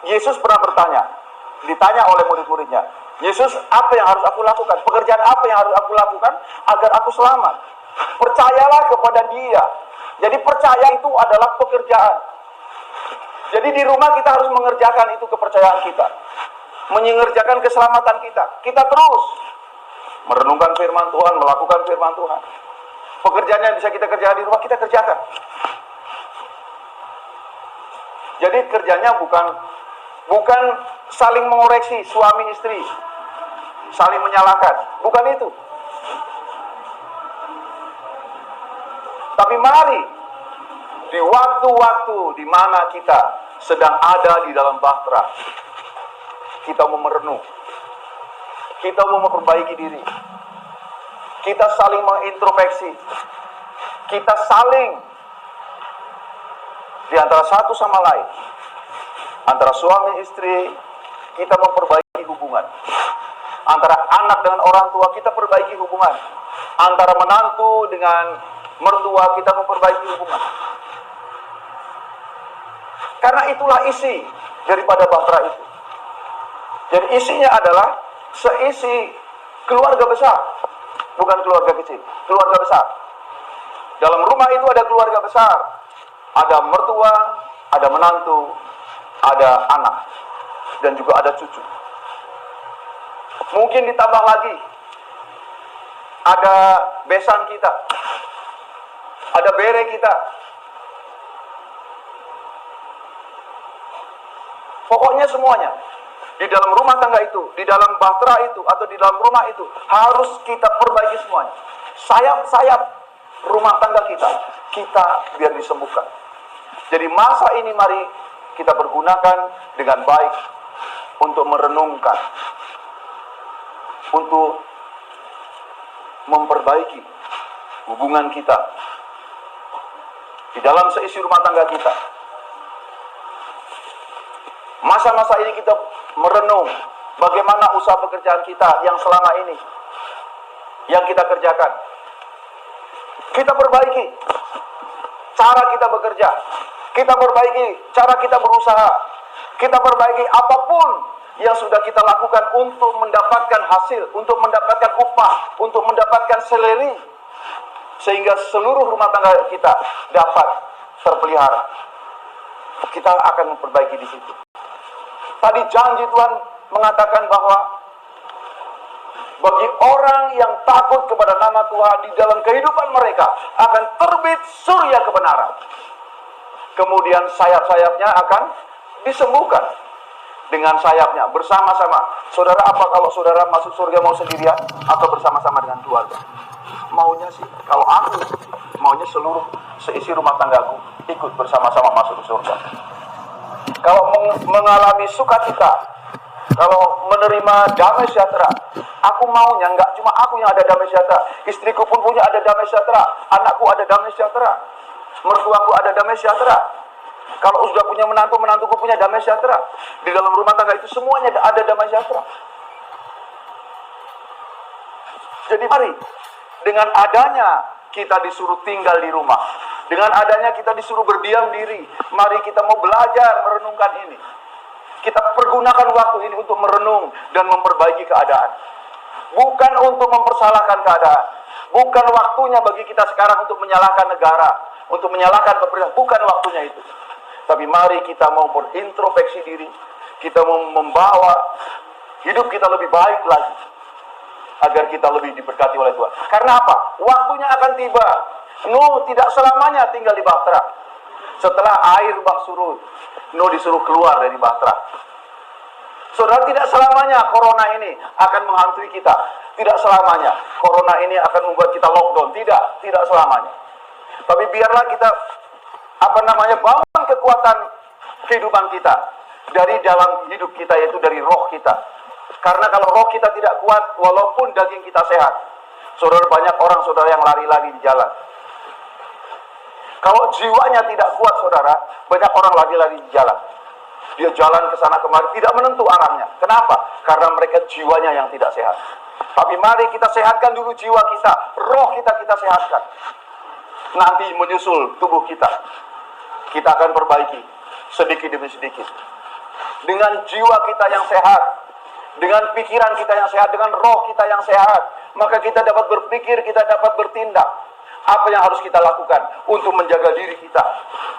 Yesus pernah ditanya oleh murid-muridnya, Yesus, apa yang harus aku lakukan? Pekerjaan apa yang harus aku lakukan agar aku selamat? Percayalah kepada Dia. Jadi percaya itu adalah pekerjaan. Jadi di rumah kita harus mengerjakan itu kepercayaan kita. Mengerjakan keselamatan kita. Kita terus merenungkan firman Tuhan, melakukan firman Tuhan. Pekerjaan yang bisa kita kerjakan di rumah, kita kerjakan. Jadi kerjanya bukan saling mengoreksi suami istri, saling menyalahkan, bukan itu. Tapi mari di waktu-waktu di mana kita sedang ada di dalam bahtera, kita mau merenung, kita mau memperbaiki diri, kita saling mengintrospeksi, kita saling di antara satu sama lain, antara suami istri, kita memperbaiki hubungan. Antara anak dengan orang tua, kita perbaiki hubungan. Antara menantu dengan mertua, kita memperbaiki hubungan. Karena itulah isi daripada bahtera itu. Jadi isinya adalah seisi keluarga besar, bukan keluarga kecil, keluarga besar. Dalam rumah itu ada keluarga besar, ada mertua, ada menantu, ada anak, dan juga ada cucu. Mungkin ditambah lagi, ada besan kita, ada bere kita. Pokoknya semuanya di dalam rumah tangga itu, di dalam bahtera itu, atau di dalam rumah itu harus kita perbaiki semuanya. Sayap-sayap rumah tangga kita biar disembuhkan. Jadi masa ini mari kita pergunakan dengan baik untuk merenungkan untuk memperbaiki hubungan kita di dalam seisi rumah tangga kita. Masa-masa ini kita merenung bagaimana usaha pekerjaan kita yang selama ini yang kita kerjakan. Kita perbaiki cara kita bekerja, kita perbaiki cara kita berusaha, kita perbaiki apapun yang sudah kita lakukan untuk mendapatkan hasil, untuk mendapatkan upah, untuk mendapatkan salary, sehingga seluruh rumah tangga kita dapat terpelihara. Kita akan memperbaiki di situ. Tadi janji Tuhan mengatakan bahwa bagi orang yang takut kepada nama Tuhan, di dalam kehidupan mereka akan terbit surya kebenaran. Kemudian sayap-sayapnya akan disembuhkan dengan sayapnya bersama-sama. Saudara, apa kalau saudara masuk surga mau sendirian atau bersama-sama dengan keluarga? Maunya sih, kalau aku maunya seluruh seisi rumah tanggaku ikut bersama-sama masuk ke surga. Kalau mengalami sukacita, kalau menerima damai sejahtera, aku maunya enggak cuma aku yang ada damai sejahtera, istriku pun punya ada damai sejahtera, anakku ada damai sejahtera, mertuaku ada damai sejahtera. Kalau sudah punya menantu, menantuku punya damai sejahtera. Di dalam rumah tangga itu semuanya ada damai sejahtera. Jadi mari, dengan adanya kita disuruh tinggal di rumah, dengan adanya kita disuruh berdiam diri, mari kita mau belajar merenungkan ini. Kita pergunakan waktu ini untuk merenung dan memperbaiki keadaan. Bukan untuk mempersalahkan keadaan. Bukan waktunya bagi kita sekarang untuk menyalahkan negara, untuk menyalahkan pemerintah. Bukan waktunya itu. Tapi mari kita mau berintrospeksi diri. Kita mau membawa hidup kita lebih baik lagi, agar kita lebih diberkati oleh Tuhan. Karena apa? Waktunya akan tiba. Nuh tidak selamanya tinggal di Bahtera. Setelah air bah surut, Nuh disuruh keluar dari Bahtera. Saudara, tidak selamanya corona ini akan menghantui kita. Tidak selamanya corona ini akan membuat kita lockdown. Tidak selamanya. Tapi biarlah kita bangun kekuatan kehidupan kita dari dalam hidup kita, yaitu dari roh kita. Karena kalau roh kita tidak kuat, walaupun daging kita sehat, saudara, banyak orang saudara yang lari-lari di jalan. Kalau jiwanya tidak kuat, saudara, banyak orang lari-lari di jalan. Dia jalan ke sana kemari, tidak menentu arahnya. Kenapa? Karena mereka jiwanya yang tidak sehat. Tapi mari kita sehatkan dulu jiwa kita, roh kita sehatkan. Nanti menyusul tubuh kita. Kita akan perbaiki sedikit demi sedikit. Dengan jiwa kita yang sehat, dengan pikiran kita yang sehat, dengan roh kita yang sehat, maka kita dapat berpikir, kita dapat bertindak. Apa yang harus kita lakukan untuk menjaga diri kita,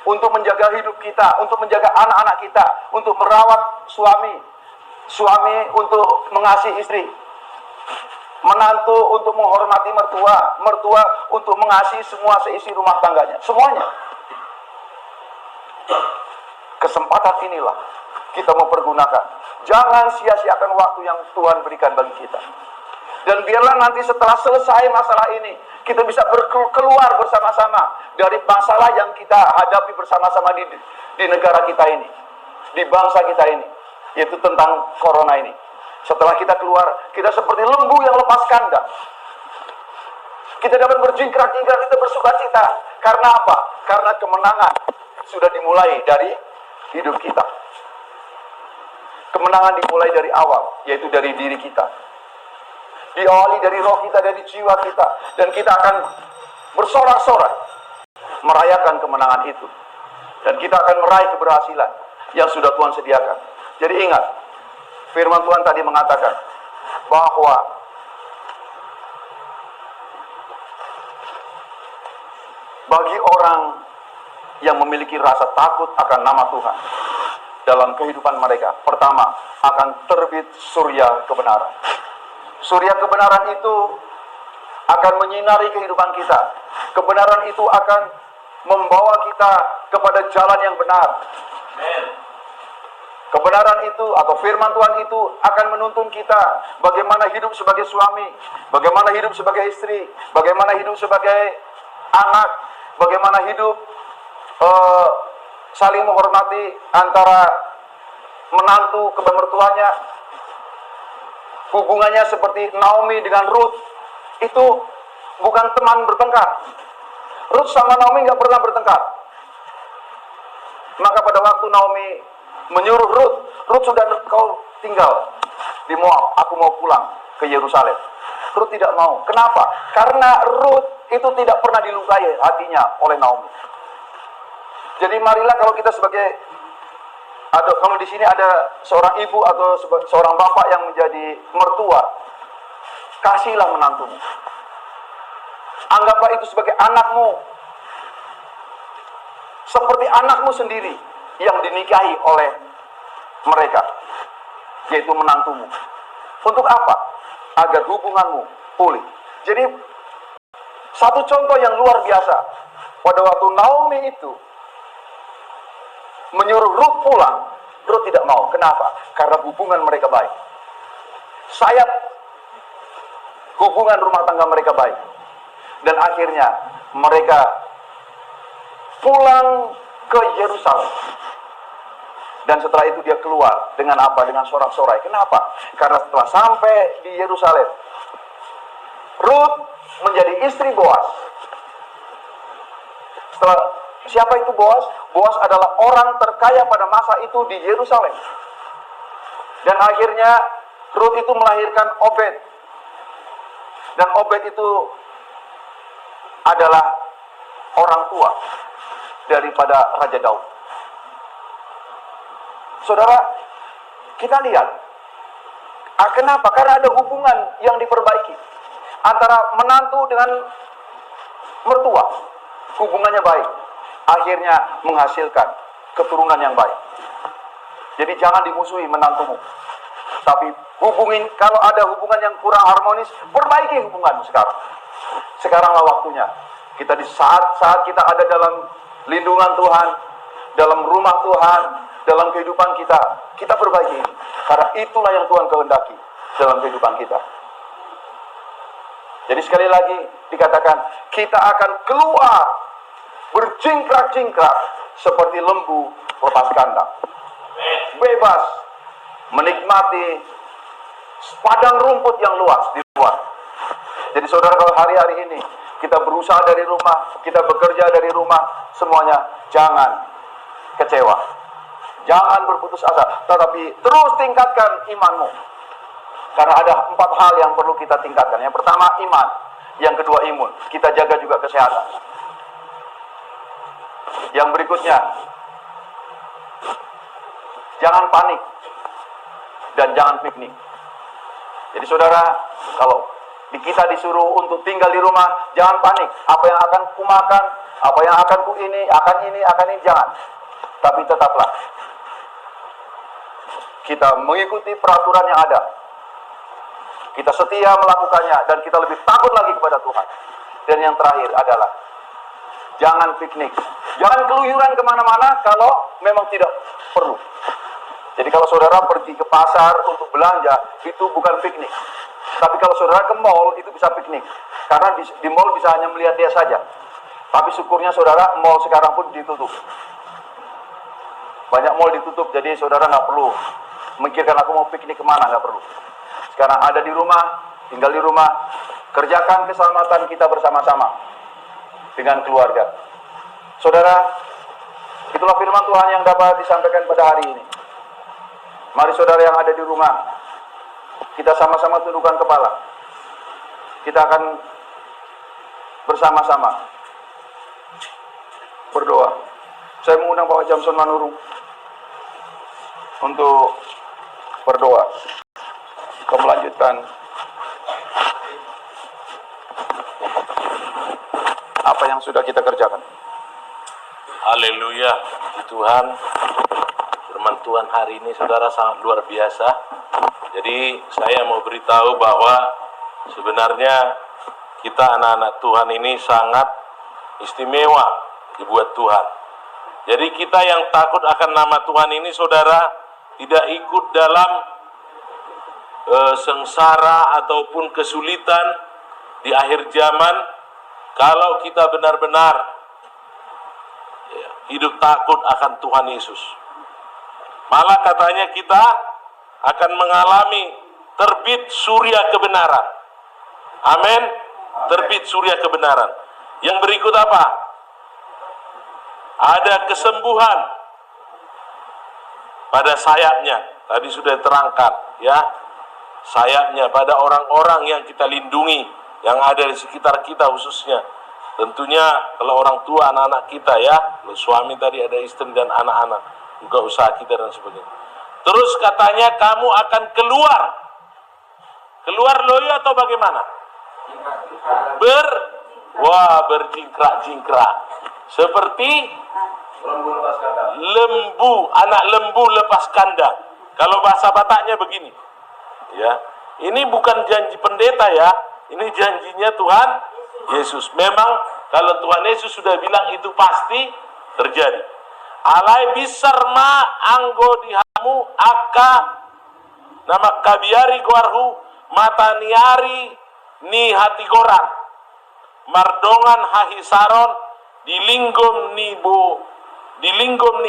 untuk menjaga hidup kita, untuk menjaga anak-anak kita, untuk merawat suami untuk mengasihi istri, menantu untuk menghormati mertua untuk mengasihi semua seisi rumah tangganya, semuanya. Kesempatan inilah kita mempergunakan. Jangan sia-siakan waktu yang Tuhan berikan bagi kita. Dan biarlah nanti setelah selesai masalah ini, kita bisa keluar bersama-sama dari masalah yang kita hadapi bersama-sama di negara kita ini, di bangsa kita ini, yaitu tentang corona ini. Setelah kita keluar, kita seperti lembu yang lepas kandang. Kita dapat berjingkrak-jingkrak, kita bersukacita. Karena apa? Karena kemenangan sudah dimulai dari hidup kita. Kemenangan dimulai dari awal, yaitu dari diri kita. Diawali dari roh kita, dari jiwa kita. Dan kita akan bersorak-sorai merayakan kemenangan itu. Dan kita akan meraih keberhasilan yang sudah Tuhan sediakan. Jadi ingat, firman Tuhan tadi mengatakan bahwa bagi orang yang memiliki rasa takut akan nama Tuhan dalam kehidupan mereka, pertama akan terbit surya kebenaran. Surya kebenaran itu akan menyinari kehidupan kita. Kebenaran itu akan membawa kita kepada jalan yang benar. Kebenaran itu atau firman Tuhan itu akan menuntun kita bagaimana hidup sebagai suami, bagaimana hidup sebagai istri, bagaimana hidup sebagai anak, bagaimana hidup saling menghormati antara menantu kepada mertuanya. hubungannya seperti Naomi dengan Ruth, itu bukan teman bertengkar. Ruth sama Naomi nggak pernah bertengkar. Maka pada waktu Naomi menyuruh Ruth sudah kau tinggal di Moab, aku mau pulang ke Yerusalem. Ruth tidak mau. Kenapa? Karena Ruth itu tidak pernah dilukai hatinya oleh Naomi. Jadi marilah kalau kita kalau di sini ada seorang ibu atau seorang bapak yang menjadi mertua, kasihlah menantumu. Anggaplah itu sebagai anakmu, seperti anakmu sendiri yang dinikahi oleh mereka, yaitu menantumu. Untuk apa? Agar hubunganmu pulih. Jadi satu contoh yang luar biasa, pada waktu Naomi itu menyuruh Ruth pulang, Ruth tidak mau. Kenapa? Karena hubungan mereka baik. Hubungan rumah tangga mereka baik. Dan akhirnya mereka pulang ke Yerusalem. Dan setelah itu dia keluar dengan apa? Dengan sorak-sorai. Kenapa? Karena setelah sampai di Yerusalem, Ruth menjadi istri Boas. Siapa itu Boas? Boas adalah orang terkaya pada masa itu di Yerusalem. Dan akhirnya Ruth itu melahirkan Obed. Dan Obed itu adalah orang tua daripada Raja Daud. Saudara, kita lihat. Kenapa? Karena ada hubungan yang diperbaiki antara menantu dengan mertua. Hubungannya baik. Akhirnya menghasilkan keturunan yang baik. Jadi jangan dimusuhi menantumu. Tapi kalau ada hubungan yang kurang harmonis, perbaiki hubunganmu sekarang. Sekaranglah waktunya. Kita di saat kita ada dalam lindungan Tuhan, dalam rumah Tuhan, dalam kehidupan kita perbaiki ini. Karena itulah yang Tuhan kehendaki dalam kehidupan kita. Jadi sekali lagi dikatakan, kita akan keluar berjingkrak-jingkrak seperti lembu lepas kandang. Bebas menikmati padang rumput yang luas di luar. Jadi saudara, kalau hari-hari ini kita berusaha dari rumah, kita bekerja dari rumah, semuanya jangan kecewa. Jangan berputus asa, tetapi terus tingkatkan imanmu. Karena ada 4 hal yang perlu kita tingkatkan. Yang pertama iman, yang kedua imun. Kita jaga juga kesehatan. Yang berikutnya, jangan panik dan jangan piknik. Jadi saudara, kalau kita disuruh untuk tinggal di rumah, jangan panik. Apa yang akan ku makan, apa yang akan ku akan ini, jangan. Tapi tetaplah kita mengikuti peraturan yang ada. Kita setia melakukannya dan kita lebih takut lagi kepada Tuhan. Dan yang terakhir adalah jangan piknik. Jangan keluyuran kemana-mana kalau memang tidak perlu. Jadi kalau saudara pergi ke pasar untuk belanja, itu bukan piknik. Tapi kalau saudara ke mall, itu bisa piknik. Karena di mall bisa hanya melihat dia saja. Tapi syukurnya saudara, mall sekarang pun ditutup. Banyak mall ditutup, jadi saudara nggak perlu memikirkan aku mau piknik kemana, nggak perlu. Sekarang ada di rumah, tinggal di rumah, kerjakan keselamatan kita bersama-sama dengan keluarga. Saudara, itulah firman Tuhan yang dapat disampaikan pada hari ini. Mari saudara yang ada di rumah, kita sama-sama tundukkan kepala. Kita akan bersama-sama berdoa. Saya mengundang Bapak Jamson Manurung untuk berdoa. Kita melanjutkan apa yang sudah kita kerjakan. Haleluya, puji Tuhan. Firman Tuhan hari ini saudara sangat luar biasa. Jadi saya mau beritahu bahwa sebenarnya kita anak-anak Tuhan ini sangat istimewa dibuat Tuhan. Jadi kita yang takut akan nama Tuhan ini saudara tidak ikut dalam sengsara ataupun kesulitan di akhir zaman kalau kita benar-benar hidup takut akan Tuhan Yesus. Malah katanya kita akan mengalami terbit surya kebenaran. Amin. Terbit surya kebenaran. Yang berikut apa? Ada kesembuhan pada sayapnya. Tadi sudah terangkat, ya. Sayapnya pada orang-orang yang kita lindungi, yang ada di sekitar kita khususnya. Tentunya kalau orang tua, anak-anak kita, ya. Suami tadi ada istri dan anak-anak, juga usaha kita dan sebagainya. Terus katanya kamu akan keluar. Keluar loyo atau bagaimana? Berjingkrak-jingkrak. Seperti lembu, anak lembu lepas kandang. Kalau bahasa Bataknya begini. Ya. Ini bukan janji pendeta, ya. Ini janjinya Tuhan Yesus. Memang kalau Tuhan Yesus sudah bilang itu pasti terjadi. Alai bisar ma anggo dihamu aka nama kabiari goarhu mata niari ni hati goran mardongan hahisaron dilinggom ni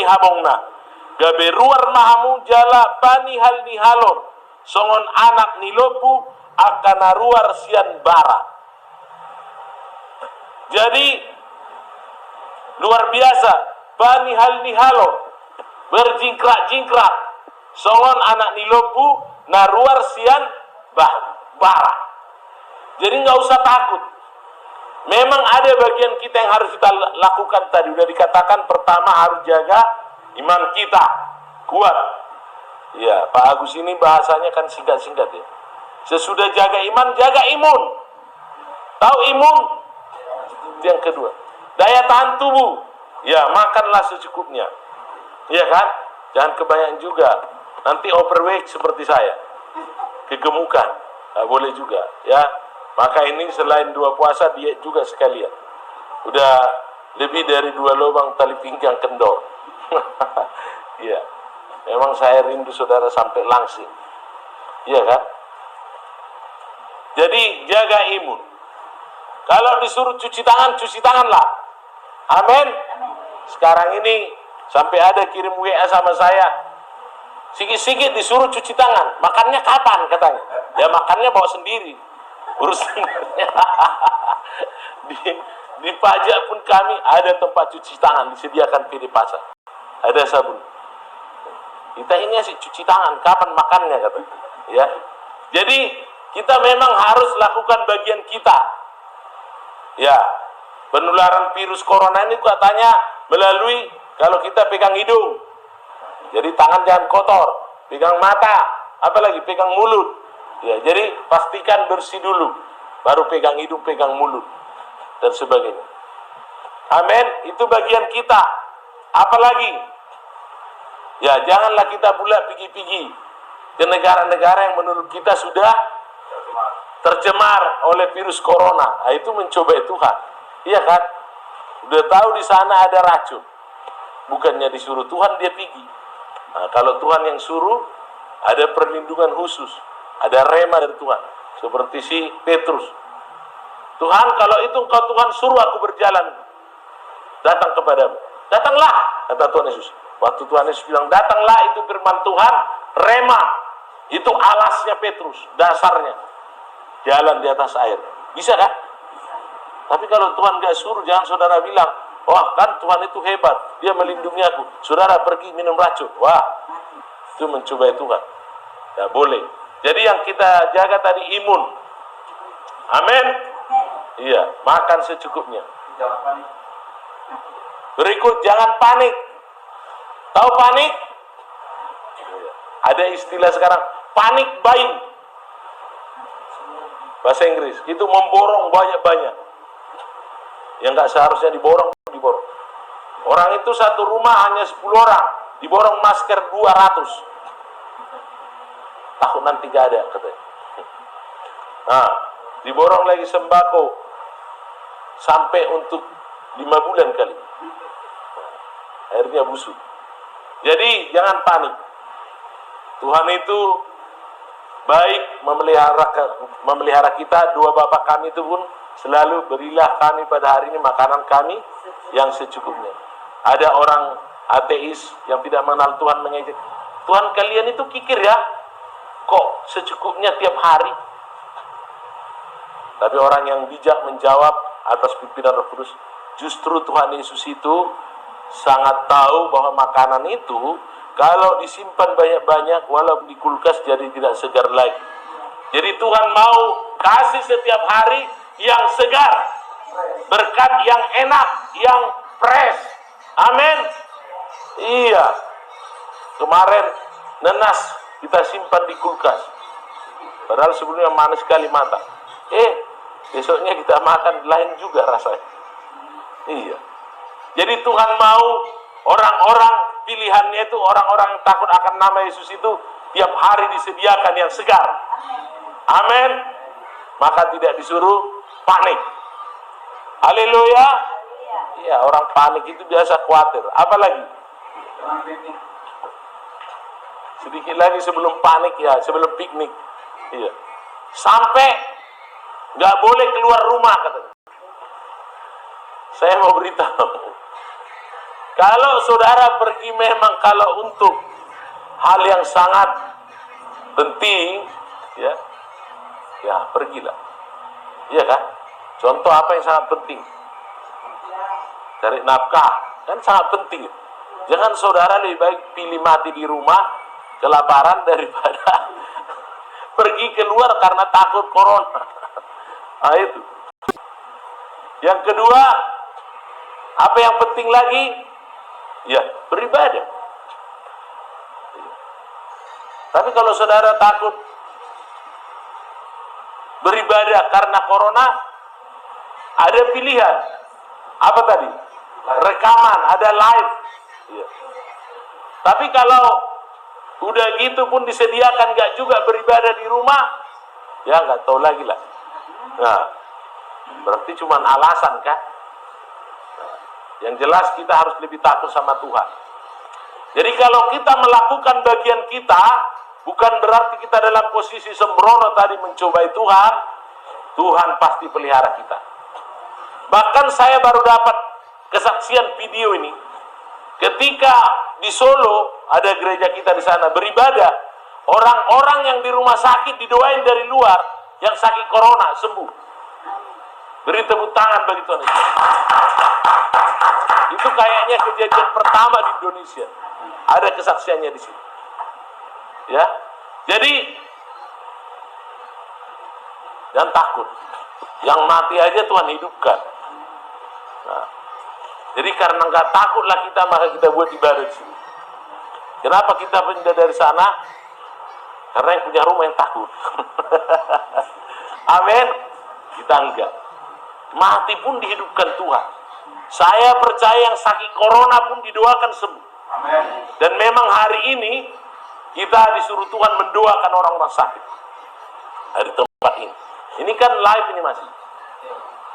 habongna gaberuar mahamu jala bani hal ni halon songon anak ni lobu akan naruar sian bara. Jadi luar biasa, bani hal ni halon berjingkrak-jingkrak songon anak ni lobu naruar sian bara. Jadi nggak usah takut. Memang ada bagian kita yang harus kita lakukan tadi. Udah dikatakan pertama harus jaga iman kita kuat. Ya, Pak Agus ini bahasanya kan singkat-singkat, ya. Sesudah jaga iman, jaga imun. Tahu imun? Itu yang kedua. Daya tahan tubuh. Ya, makanlah secukupnya. Iya kan? Jangan kebanyakan juga. Nanti overweight seperti saya. Kegemukan. Nggak boleh juga, ya. Maka ini selain 2 puasa, diet juga sekalian. Udah lebih dari 2 lubang tali pinggang kendor. Iya. Memang saya rindu saudara sampai langsing. Iya kan? Jadi jaga imun. Kalau disuruh cuci tanganlah. Amin. Sekarang ini sampai ada kirim WA sama saya. Sikit-sikit disuruh cuci tangan. Makannya kapan katanya? Ya makannya bawa sendiri. Urusan di pajak pun kami ada tempat cuci tangan disediakan PD Pasar. Ada sabun. Kita ini sih cuci tangan, kapan makannya katanya. Ya. Jadi kita memang harus lakukan bagian kita. Ya. Penularan virus corona ini katanya melalui kalau kita pegang hidung. Jadi tangan jangan kotor, pegang mata, apalagi pegang mulut. Ya, jadi pastikan bersih dulu, baru pegang hidung, pegang mulut, dan sebagainya. Amin. Itu bagian kita. Apalagi, ya janganlah kita pula pergi-pergi ke negara-negara yang menurut kita sudah tercemar oleh virus corona. Nah, itu mencobai Tuhan. Iya kan? Udah tahu di sana ada racun. Bukannya disuruh Tuhan, dia pergi. Nah, kalau Tuhan yang suruh, ada perlindungan khusus. Ada rema dari Tuhan. Seperti si Petrus. Tuhan, kalau itu engkau Tuhan suruh aku berjalan, datang kepadamu. Datanglah, kata Tuhan Yesus. Waktu Tuhan Yesus bilang, datanglah, itu firman Tuhan, rema. Itu alasnya Petrus, dasarnya. Jalan di atas air. Bisa kan? Tapi kalau Tuhan gak suruh, jangan saudara bilang, wah kan Tuhan itu hebat, dia melindungi aku. Saudara pergi minum racun. Wah, itu mencobai Tuhan. Tidak boleh. Jadi yang kita jaga tadi imun. Amin. Iya, makan secukupnya. Berikut, jangan panik. Tahu panik? Ada istilah sekarang, panic buying. Bahasa Inggris, itu memborong banyak-banyak. Yang nggak seharusnya diborong. Orang itu satu rumah hanya 10 orang, diborong masker 200. Takut nanti gak ada katanya. Nah, diborong lagi sembako sampai untuk 5 bulan kali. Akhirnya busuk. Jadi jangan panik. Tuhan itu baik memelihara kita. 2 Bapa kami itu pun selalu berilah kami pada hari ini makanan kami yang secukupnya. Ada orang ateis yang tidak mengenal Tuhan mengejek, Tuhan kalian itu kikir ya, kok secukupnya tiap hari. Tapi orang yang bijak menjawab atas pimpinan Roh Kudus, justru Tuhan Yesus itu sangat tahu bahwa makanan itu kalau disimpan banyak-banyak walaupun di kulkas jadi tidak segar lagi. Jadi Tuhan mau kasih setiap hari yang segar, berkat yang enak, yang fresh. Amin. Iya. Kemarin nenas kita simpan di kulkas, padahal sebelumnya manis sekali mata. Besoknya kita makan lain juga rasanya. Iya. Jadi Tuhan mau orang-orang pilihannya itu orang-orang yang takut akan nama Yesus itu tiap hari disediakan yang segar. Amin. Maka tidak disuruh panik. Haleluya. Iya, orang panik itu biasa khawatir. Apalagi sedikit lagi sebelum panik ya, sebelum piknik. Iya. Sampai nggak boleh keluar rumah katanya. Saya mau beritahu, kalau saudara pergi memang kalau untuk hal yang sangat penting, ya pergilah. Iya kan? Contoh apa yang sangat penting? Cari nafkah, kan sangat penting. Jangan saudara lebih baik pilih mati di rumah kelaparan daripada pergi keluar karena takut corona. Nah itu. Yang kedua, apa yang penting lagi? Ya, beribadah. Tapi kalau saudara takut beribadah karena corona, ada pilihan. Apa tadi? Rekaman, ada live. Ya. Tapi kalau udah gitu pun disediakan nggak juga beribadah di rumah, ya nggak tahu lagi lah. Nah, berarti cuma alasan kan? Yang jelas kita harus lebih takut sama Tuhan. Jadi kalau kita melakukan bagian kita, bukan berarti kita dalam posisi sembrono tadi mencobai Tuhan. Tuhan pasti pelihara kita. Bahkan saya baru dapat kesaksian video ini. Ketika di Solo, ada gereja kita di sana beribadah, orang-orang yang di rumah sakit didoain dari luar, yang sakit corona sembuh. Beri tepuk tangan bagi Tuhan Yesus. Itu kayaknya kejadian pertama di Indonesia. Ada kesaksiannya di sini. Ya. Jadi jangan takut. Yang mati aja Tuhan hidupkan. Nah, jadi karena nggak takutlah kita, maka kita buat ibadah di sini. Kenapa kita pindah dari sana? Karena yang punya rumah yang takut. Amin. Kita enggak. Mati pun dihidupkan Tuhan. Saya percaya yang sakit corona pun didoakan sembuh. Amen. Dan memang hari ini kita disuruh Tuhan mendoakan orang-orang sakit. Dari tempat ini. Ini kan live ini masih.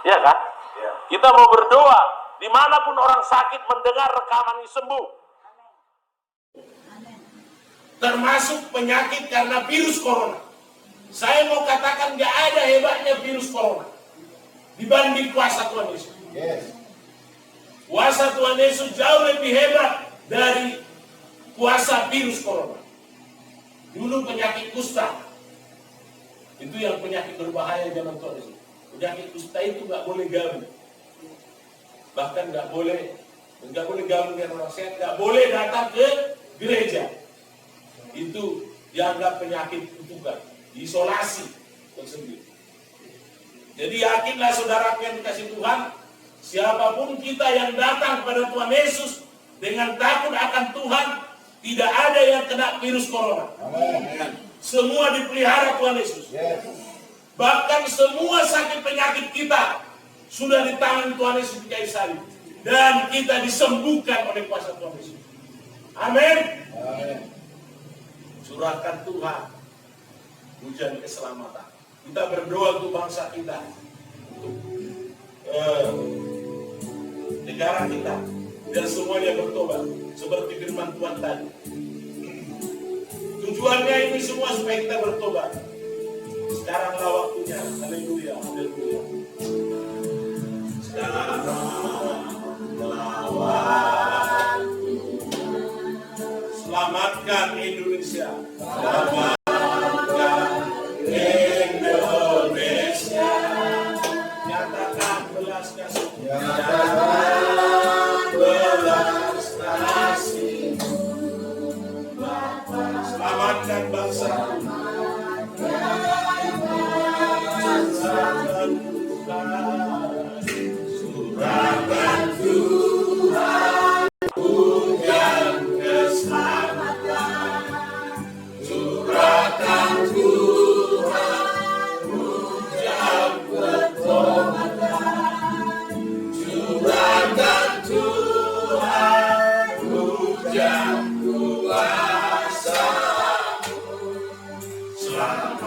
Ya kan? Ya. Kita mau berdoa. Dimanapun orang sakit mendengar rekaman ini sembuh. Termasuk penyakit karena virus corona. Saya mau katakan gak ada hebatnya virus corona dibanding kuasa Tuhan Yesus. Yes. Kuasa Tuhan Yesus jauh lebih hebat dari kuasa virus corona. Dulu penyakit kusta, itu yang penyakit berbahaya zaman Tuhan Yesus. Penyakit kusta itu gak boleh gaul. Bahkan gak boleh gaul dengan orang sehat, gak boleh datang ke gereja. Itu dianggap penyakit kutukan, isolasi tersendiri. Jadi yakinlah saudara yang dikasih Tuhan, siapapun kita yang datang kepada Tuhan Yesus dengan takut akan Tuhan, tidak ada yang kena virus corona. Amen. Semua dipelihara Tuhan Yesus. Yes. Bahkan semua sakit penyakit kita sudah di tangan Tuhan Yesus di kayu salib, dan kita disembuhkan oleh kuasa Tuhan Yesus. Amin. Curahkan Tuhan hujan keselamatan. Kita berdoa untuk bangsa kita, untuk negara kita, dan semuanya bertobat seperti firman Tuhan tadi. Tujuannya ini semua supaya kita bertobat. Sekaranglah waktunya. Haleluya, haleluya. Sekaranglah waktunya. Selamatkan Indonesia. Selamatkan belas kasih-Mu, selamatkan bangsa curahkan Tuhan hujan keselamatan, curahkan Tuhan hujan pertobatan, curahkan Tuhan hujan kuasa-Mu, selamatkan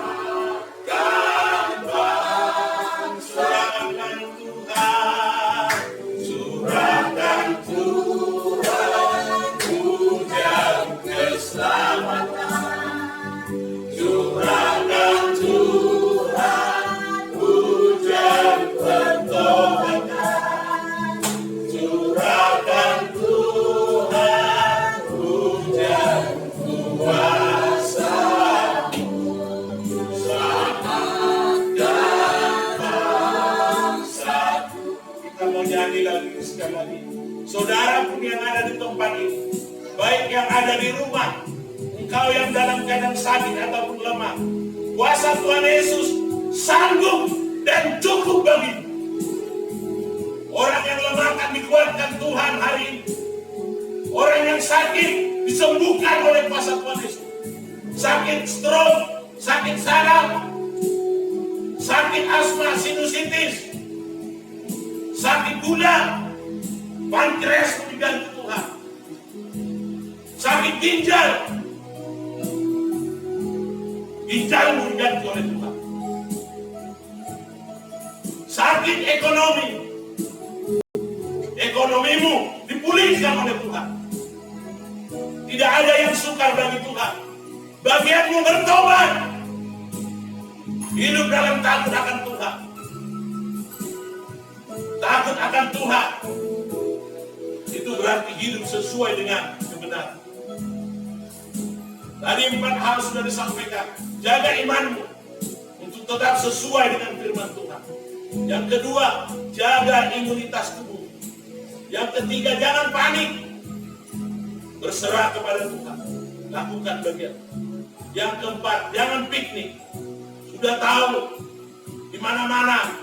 bangsa dengan Tuhan, curahkan Tuhan hujan keselamatan, curahkan Tuhan hujan pertobatan, curahkan Tuhan hujan kuasa-Mu, selamatkan bangsa-Ku. Kita mau nyanyi lagi sekali lagi. Saudara pun yang ada di tempat ini, baik yang ada di rumah, engkau yang dalam keadaan sakit ataupun lemah, kuasa Tuhan Yesus sanggup dan cukup bagimu. Orang yang lemah akan dikuatkan Tuhan hari ini. Orang yang sakit disembuhkan oleh kuasa Tuhan Yesus. Sakit stroke, sakit saraf, sakit asma, sinusitis, sakit gula, pankreas diganti Tuhan, sakit ginjal, ginjalmu diganti oleh Tuhan, sakit ekonomi, ekonomimu dipulihkan oleh Tuhan. Tidak ada yang sukar bagi Tuhan. Bagianmu bertobat, hidup dalam takut akan Tuhan. Takut akan Tuhan itu berarti hidup sesuai dengan kebenaran. Tadi 4 hal sudah disampaikan. Jaga imanmu untuk tetap sesuai dengan firman Tuhan. Yang kedua, jaga imunitas tubuh. Yang ketiga, jangan panik, berserah kepada Tuhan, lakukan bagian. Yang keempat, jangan piknik. Sudah tahu di mana-mana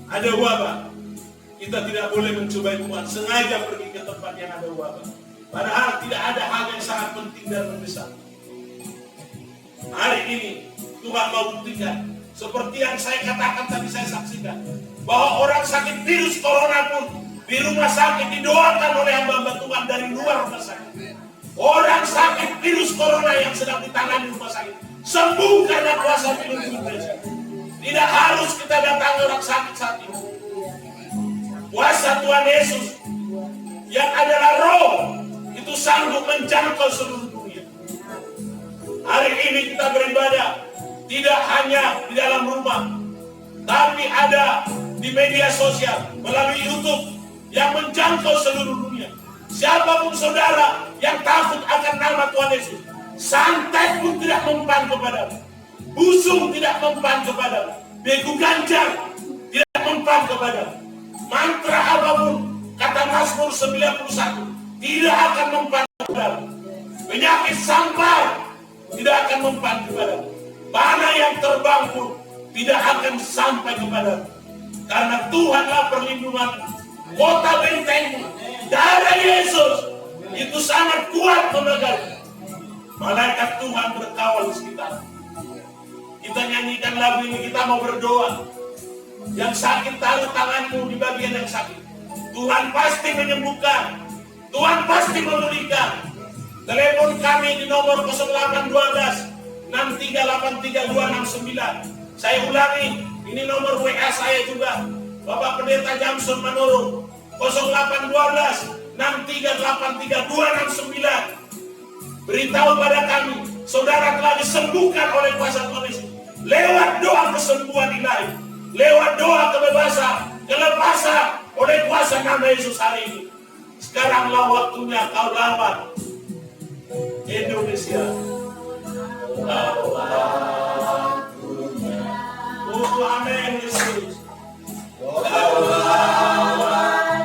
ada wabah, kita tidak boleh mencobai Tuhan, sengaja pergi ke tempat yang ada wabah. Padahal tidak ada hal yang sangat penting dan mendesak. Hari ini Tuhan mau buktikan, seperti yang saya katakan tadi, saya saksikan, bahwa orang sakit virus corona pun di rumah sakit didoakan oleh hamba-hamba Tuhan dari luar rumah sakit. Orang sakit virus corona yang sedang ditangani rumah sakit sembuh karena kuasa virus Indonesia. Tidak harus kita datangi orang sakit saat ini. Kuasa Tuhan Yesus yang adalah roh itu sanggup menjangkau seluruh dunia. Hari ini kita beribadah tidak hanya di dalam rumah, tapi ada di media sosial melalui YouTube yang menjangkau seluruh dunia. Siapapun saudara yang takut akan nama Tuhan Yesus, santet pun tidak mempan kepadamu, busung tidak mempan kepadamu, begu ganjal tidak mempan kepadamu, mantra apapun, kata Mazmur 91, tidak akan mempan kepadamu, penyakit sampar tidak akan mempan kepadamu, panah yang terbang pun tidak akan sampai kepadamu, karena Tuhanlah perlindunganmu, kota bentengmu. Darah Yesus itu sangat kuat memegang. Malaikat Tuhan berkawal di sekitar. Kita nyanyikan lagu ini, kita mau berdoa. Yang sakit taruh tanganmu di bagian yang sakit. Tuhan pasti menyembuhkan. Tuhan pasti memulihkan. Telepon kami di nomor 0812 6383269. Saya ulangi, ini nomor WA saya juga. Bapak Pendeta Jamson Manurung. 0812 6383269. Beritahu pada kami, saudara telah disembuhkan oleh kuasa Tuhan Yesus lewat doa kesembuhan ilahi, lewat doa kebebasan, kelepasan oleh kuasa nama Yesus hari ini. Sekaranglah waktunya kau lawan Indonesia. Oh, amin Yesus. Kau lawan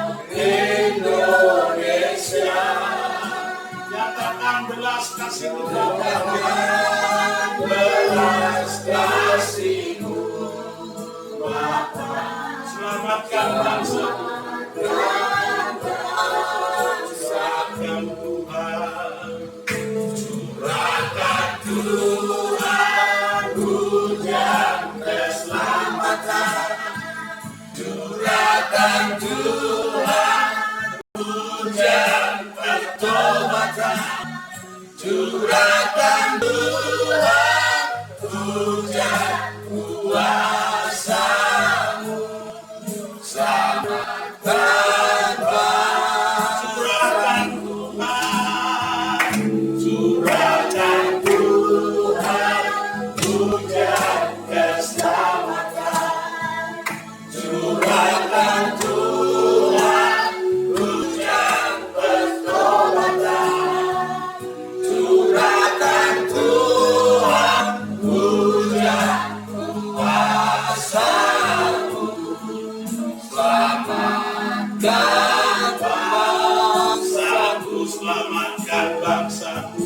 bangsaku, selamatkan bangsaku.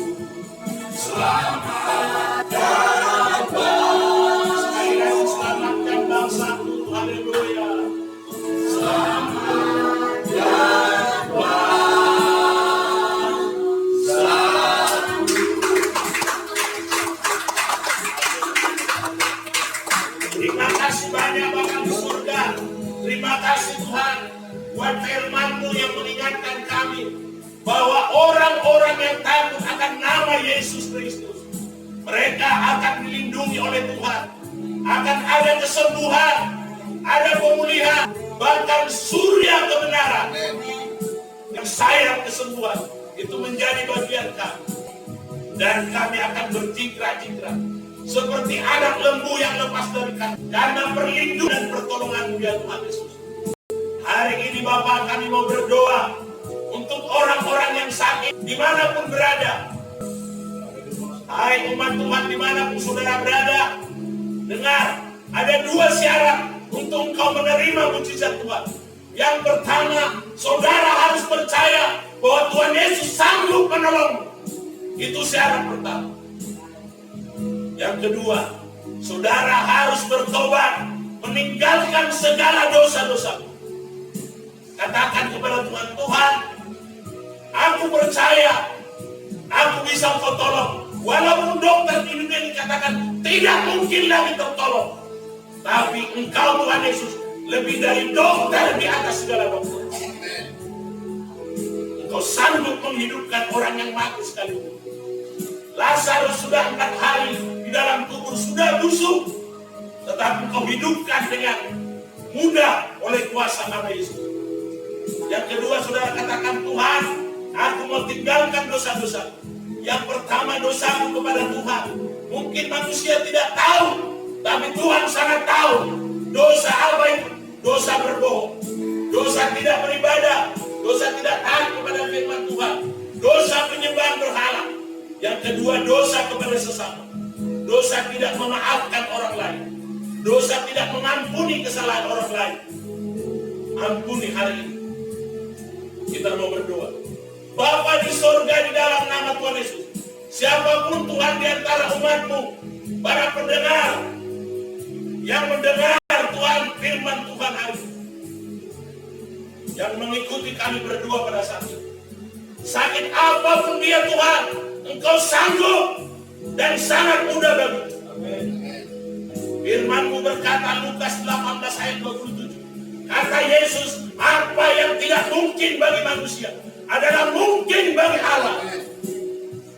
Selamatkan bangsaku. Sekali lagi, selamatkan bangsaku. Haleluya. Selamatkan bangsaku. Terima kasih banyak Bapa di surga. Terima kasih Tuhan buat firman-Mu yang mengingatkan kami bahwa orang-orang yang takut akan nama Yesus Kristus, mereka akan dilindungi oleh Tuhan. Akan ada kesembuhan, ada pemulihan, bahkan surya kebenaran yang sayang kesembuhan itu menjadi bagian kami. Dan kami akan berjingkrak-jingkrak seperti anak lembu yang lepas dari kandang karena perlindungan dan pertolongan ya Tuhan Yesus. Hari ini Bapa, kami mau berdoa untuk orang-orang yang sakit dimanapun berada. Hai umat Tuhan, dimanapun saudara berada, dengar, ada dua syarat untuk engkau menerima mujizat Tuhan. Yang pertama, saudara harus percaya bahwa Tuhan Yesus sanggup menolongmu. Itu syarat pertama. Yang kedua, saudara harus bertobat, meninggalkan segala dosa-dosa. Katakan kepada Tuhan, Tuhan, aku percaya, aku bisa Engkau tolong. Walaupun dokter di dunia ini katakan tidak mungkin lagi tertolong, tapi Engkau Tuhan Yesus lebih dari dokter di atas segala dokter. Engkau sanggup menghidupkan orang yang mati sekalipun. Lazarus sudah 4 hari di dalam kubur, sudah busuk, tetapi Engkau hidupkan dengan mudah oleh kuasa nama Yesus. Yang kedua, saudara katakan, Tuhan, aku mau tinggalkan dosa-dosa. Yang pertama, dosaku kepada Tuhan. Mungkin manusia tidak tahu, tapi Tuhan sangat tahu. Dosa apa itu? Dosa berbohong, dosa tidak beribadah, dosa tidak taat kepada firman Tuhan, dosa penyembahan berhala. Yang kedua, dosa kepada sesama, dosa tidak memaafkan orang lain, dosa tidak mengampuni kesalahan orang lain. Ampuni hari ini. Kita mau berdoa. Bapa di surga, di dalam nama Tuhan Yesus, siapapun Tuhan di antara umat-Mu, para pendengar yang mendengar Tuhan firman Tuhan hari ini, yang mengikuti kami berdua pada saat ini, sakit apapun dia Tuhan, Engkau sanggup dan sangat mudah bagi. Firman-Mu berkata, Lukas 18 ayat 27, kata Yesus, apa yang tidak mungkin bagi manusia adalah mungkin bagi Allah.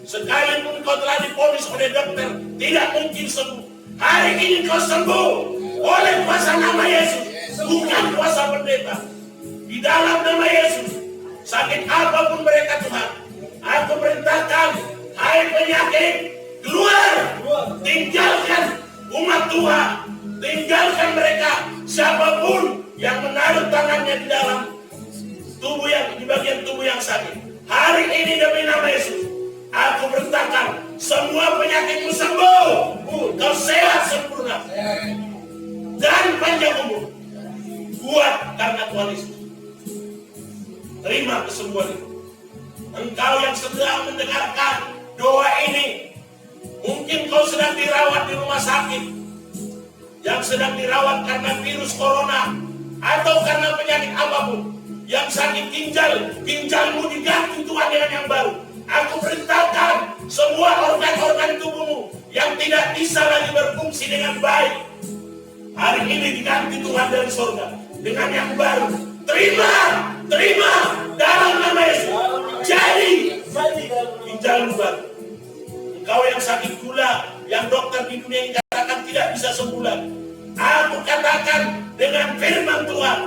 Sekalipun kau telah diponis oleh dokter tidak mungkin sembuh, hari ini kau sembuh oleh kuasa nama Yesus, bukan kuasa pendeta. Di dalam nama Yesus, sakit apapun mereka Tuhan, aku perintahkan, hai penyakit, keluar, tinggalkan umat Tuhan, tinggalkan mereka. Siapapun yang menaruh tangannya di dalam tubuh yang di bagian tubuh yang sakit, hari ini demi nama Yesus, aku perintahkan semua penyakitmu sembuh, kau sehat sempurna dan panjang umur. Kuat karena Tuhan Yesus. Terima kesembuhan itu. Engkau yang sedang mendengarkan doa ini, mungkin kau sedang dirawat di rumah sakit, yang sedang dirawat karena virus corona atau karena penyakit apapun, yang sakit ginjalmu diganti Tuhan dengan yang baru. Aku perintahkan semua organ-organ tubuhmu yang tidak bisa lagi berfungsi dengan baik, hari ini diganti Tuhan dari surga dengan yang baru. Terima dalam nama Yesus. Jadi ginjalmu baru. Engkau yang sakit gula, yang dokter di dunia ini katakan tidak bisa sembuh lagi, aku katakan dengan firman Tuhan,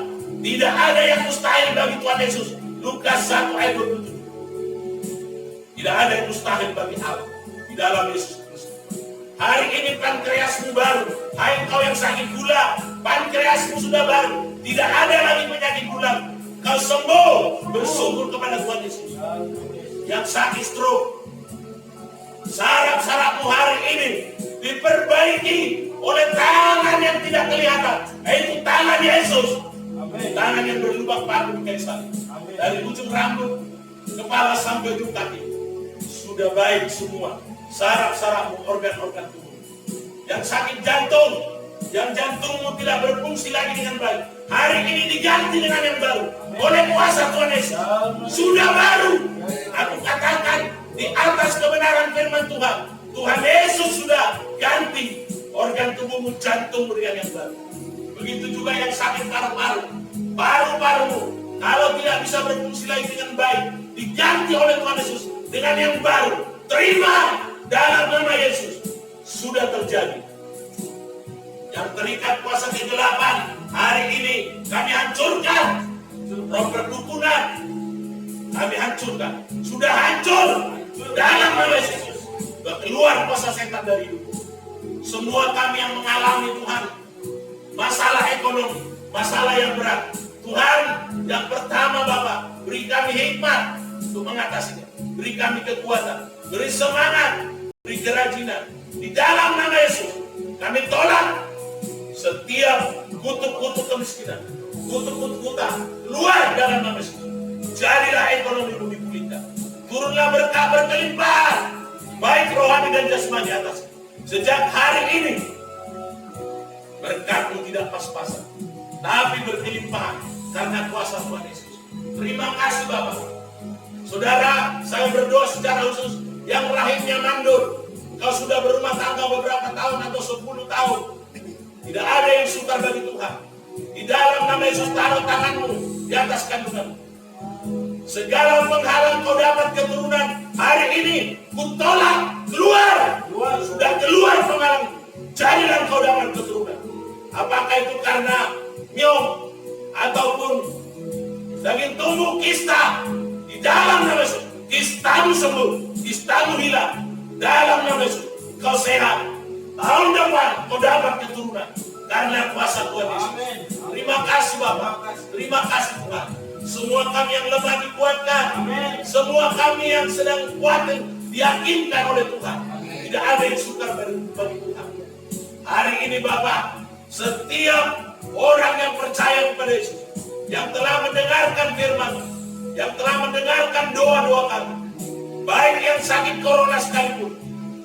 tidak ada yang mustahil bagi Tuhan Yesus. Lukas 1 ayat 27. Tidak ada yang mustahil bagi Allah di dalam Yesus Kristus. Hari ini pankreasmu baru. Hai engkau yang sakit gula, pankreasmu sudah baru. Tidak ada lagi penyakit gula. Kau sembuh, bersyukur kepada Tuhan Yesus. Yang sakit stroke, saraf-sarafmu hari ini diperbaiki oleh tangan yang tidak kelihatan, yaitu tangan Yesus. Tangan yang berlubang paku di kayu salib. Dari ujung rambut kepala sampai ujung kaki sudah baik semua. Saraf-sarafmu, organ-organ tubuh. Yang sakit jantung, yang jantungmu tidak berfungsi lagi dengan baik, hari ini diganti dengan yang baru oleh kuasa Tuhan Yesus. Sudah baru. Aku katakan di atas kebenaran firman Tuhan, Tuhan Yesus sudah ganti organ tubuhmu, jantungmu dengan yang baru. Begitu juga yang sakit paru-paru, paru-parumu kalau tidak bisa berfungsi lagi dengan baik, diganti oleh Tuhan Yesus dengan yang baru. Terima dalam nama Yesus. Sudah terjadi. Yang terikat kuasa kegelapan, hari ini kami hancurkan. Roh perdukunan kami hancurkan. Sudah hancur dalam nama Yesus. Keluar kuasa setan dari hidupmu. Semua kami yang mengalami Tuhan masalah ekonomi, masalah yang berat, Tuhan, yang pertama Bapa, beri kami hikmat untuk mengatasinya. Beri kami kekuatan, beri semangat, beri kerajinan. Di dalam nama Yesus kami tolak setiap kutuk-kutuk kemiskinan, kutuk-kutuk utang, keluar dalam nama Yesus. Jadilah ekonomi dipulihkan. Turunlah berkah berkelimpahan, baik rohani dan jasmani atas. Sejak hari ini berkatmu tidak pas-pasan, tapi berkelimpahan karena kuasa Tuhan Yesus. Terima kasih Bapak. Saudara, saya berdoa secara khusus yang rahimnya mandul. Kau sudah berumah tangga beberapa tahun atau 10 tahun. Tidak ada yang sukar bagi Tuhan. Di dalam nama Yesus taruh tanganmu di atas kandunganmu. Segala penghalang kau dapat keturunan, hari ini kutolak, keluar. Sudah keluar penghalang. Jadilah kau dapat keturunan. Apakah itu karena myom ataupun daging tumbuh kista, di dalam nama Yesus kistamu sembuh, kistamu hilang. Dalam nama Yesus kau sehat. Tahun depan kau dapat keturunan karena kuasa Tuhan Yesus. Terima kasih Bapak. Terima kasih Tuhan. Semua kami yang lemah dikuatkan. Semua kami yang sedang kuat dan diyakinkan oleh Tuhan. Tidak ada yang sukar bagi Tuhan. Hari ini Bapak, setiap orang yang percaya kepada Yesus, yang telah mendengarkan firman, yang telah mendengarkan doa-doa kami, baik yang sakit corona sekalipun,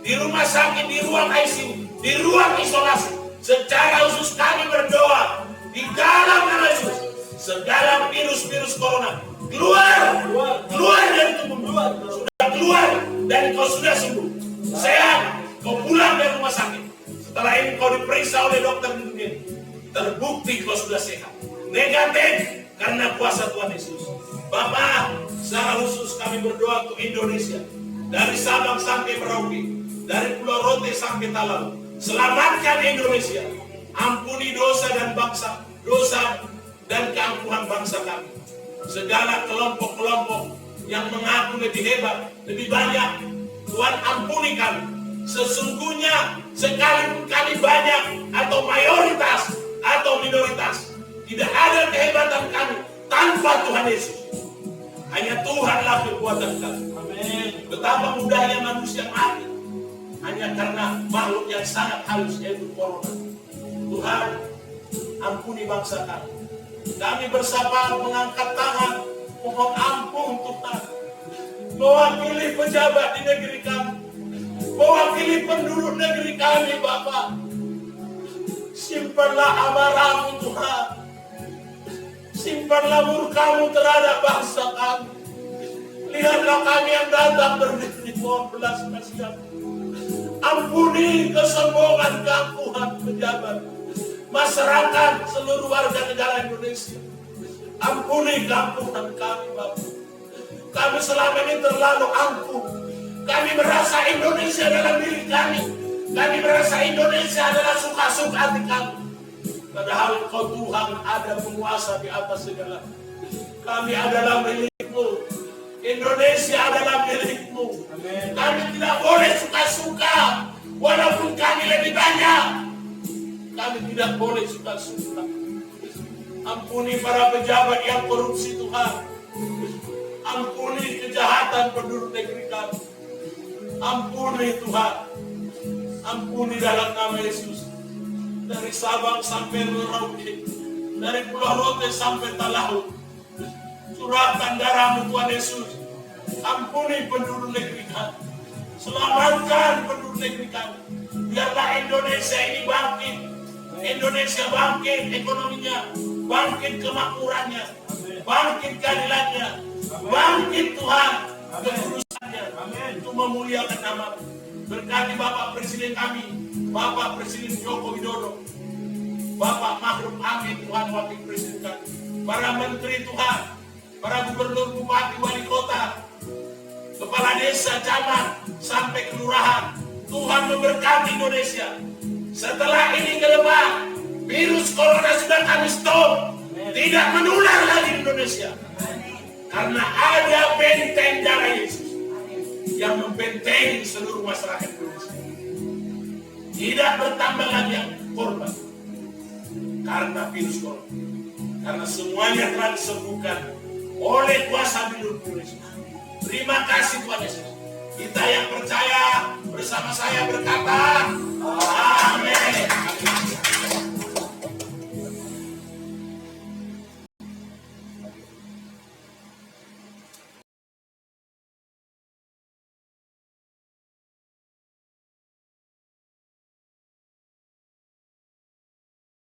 di rumah sakit, di ruang ICU, di ruang isolasi, secara khusus kami berdoa di dalam nama Yesus, segala virus-virus corona keluar dari tubuhmu, sudah keluar dan kau sudah sembuh, sehat, kau pulang dari rumah sakit. Setelah ini kau diperiksa oleh dokter di dunia, terbukti kau sudah sehat, negatif karena kuasa Tuhan Yesus. Bapak, secara khusus kami berdoa untuk Indonesia, dari Sabang sampai Merauke, dari Pulau Rote sampai Talaut. Selamatkan Indonesia, ampuni dosa dan keangkuhan bangsa kami. Segala kelompok-kelompok yang mengaku lebih hebat, lebih banyak, Tuhan ampuni kami. Sesungguhnya sekalipun kami banyak atau mayoritas atau minoritas, tidak ada kehebatan kami tanpa Tuhan Yesus. Hanya Tuhanlah kekuatan kami. Betapa mudahnya manusia mati hanya karena makhluk yang sangat halus, yaitu corona. Tuhan, ampuni bangsa kami. Kami bersama mengangkat tangan, mohon ampun Tuhan. Mewakili pejabat di negeri kami, mewakili penduduk negeri kami Bapak. Simpanlah amarahmu Tuhan. Simpanlah murka-Mu terhadap bangsa kami. Lihatlah kami yang datang berdiri, mohon belas kasihan. Ampuni kesombongan keangkuhan pejabat, masyarakat, seluruh warga negara Indonesia. Ampuni keangkuhan kami Bapak. Kami selama ini terlalu angkuh. Kami merasa Indonesia adalah milik kami. Kami merasa Indonesia adalah suka-suka hati kami. Padahal Engkau Tuhan ada penguasa di atas segala. Kami adalah milik-Mu. Indonesia adalah milik-Mu. Kami tidak boleh suka-suka. Walaupun kami lebih banyak, kami tidak boleh suka-suka. Ampuni para pejabat yang korupsi Tuhan. Ampuni kejahatan penduduk negeri kami. Ampuni Tuhan. Ampuni dalam nama Yesus. Dari Sabang sampai Merauke, dari Pulau Rote sampai Talaut. Curahkan darah-Mu Tuhan Yesus. Ampuni penduduk negeri kami. Selamatkan penduduk negeri kami. Biarlah Indonesia ini bangkit. Indonesia bangkit ekonominya. Bangkit kemakmurannya. Bangkit keadilannya. Bangkit Tuhan kekudusannya. Untuk memuliakan nama-Mu. Berkati Bapak Presiden kami. Bapak Presiden Joko Widodo. Bapak Makhluk Amin Tuhan Wakil Presiden kami. Para menteri Tuhan. Para gubernur, bupati, wali kota. Kepala desa, camat, sampai kelurahan. Tuhan memberkati Indonesia. Setelah ini ke depan, virus corona sudah kami stop. Tidak menular lagi di Indonesia. Karena ada benteng darah Yesus yang membentengi seluruh masyarakat Indonesia. Tidak bertambah lagi yang korban karena virus corona. Karena semuanya telah disembuhkan oleh kuasa hidup Yesus. Terima kasih Tuhan Yesus. Kita yang percaya bersama saya berkata,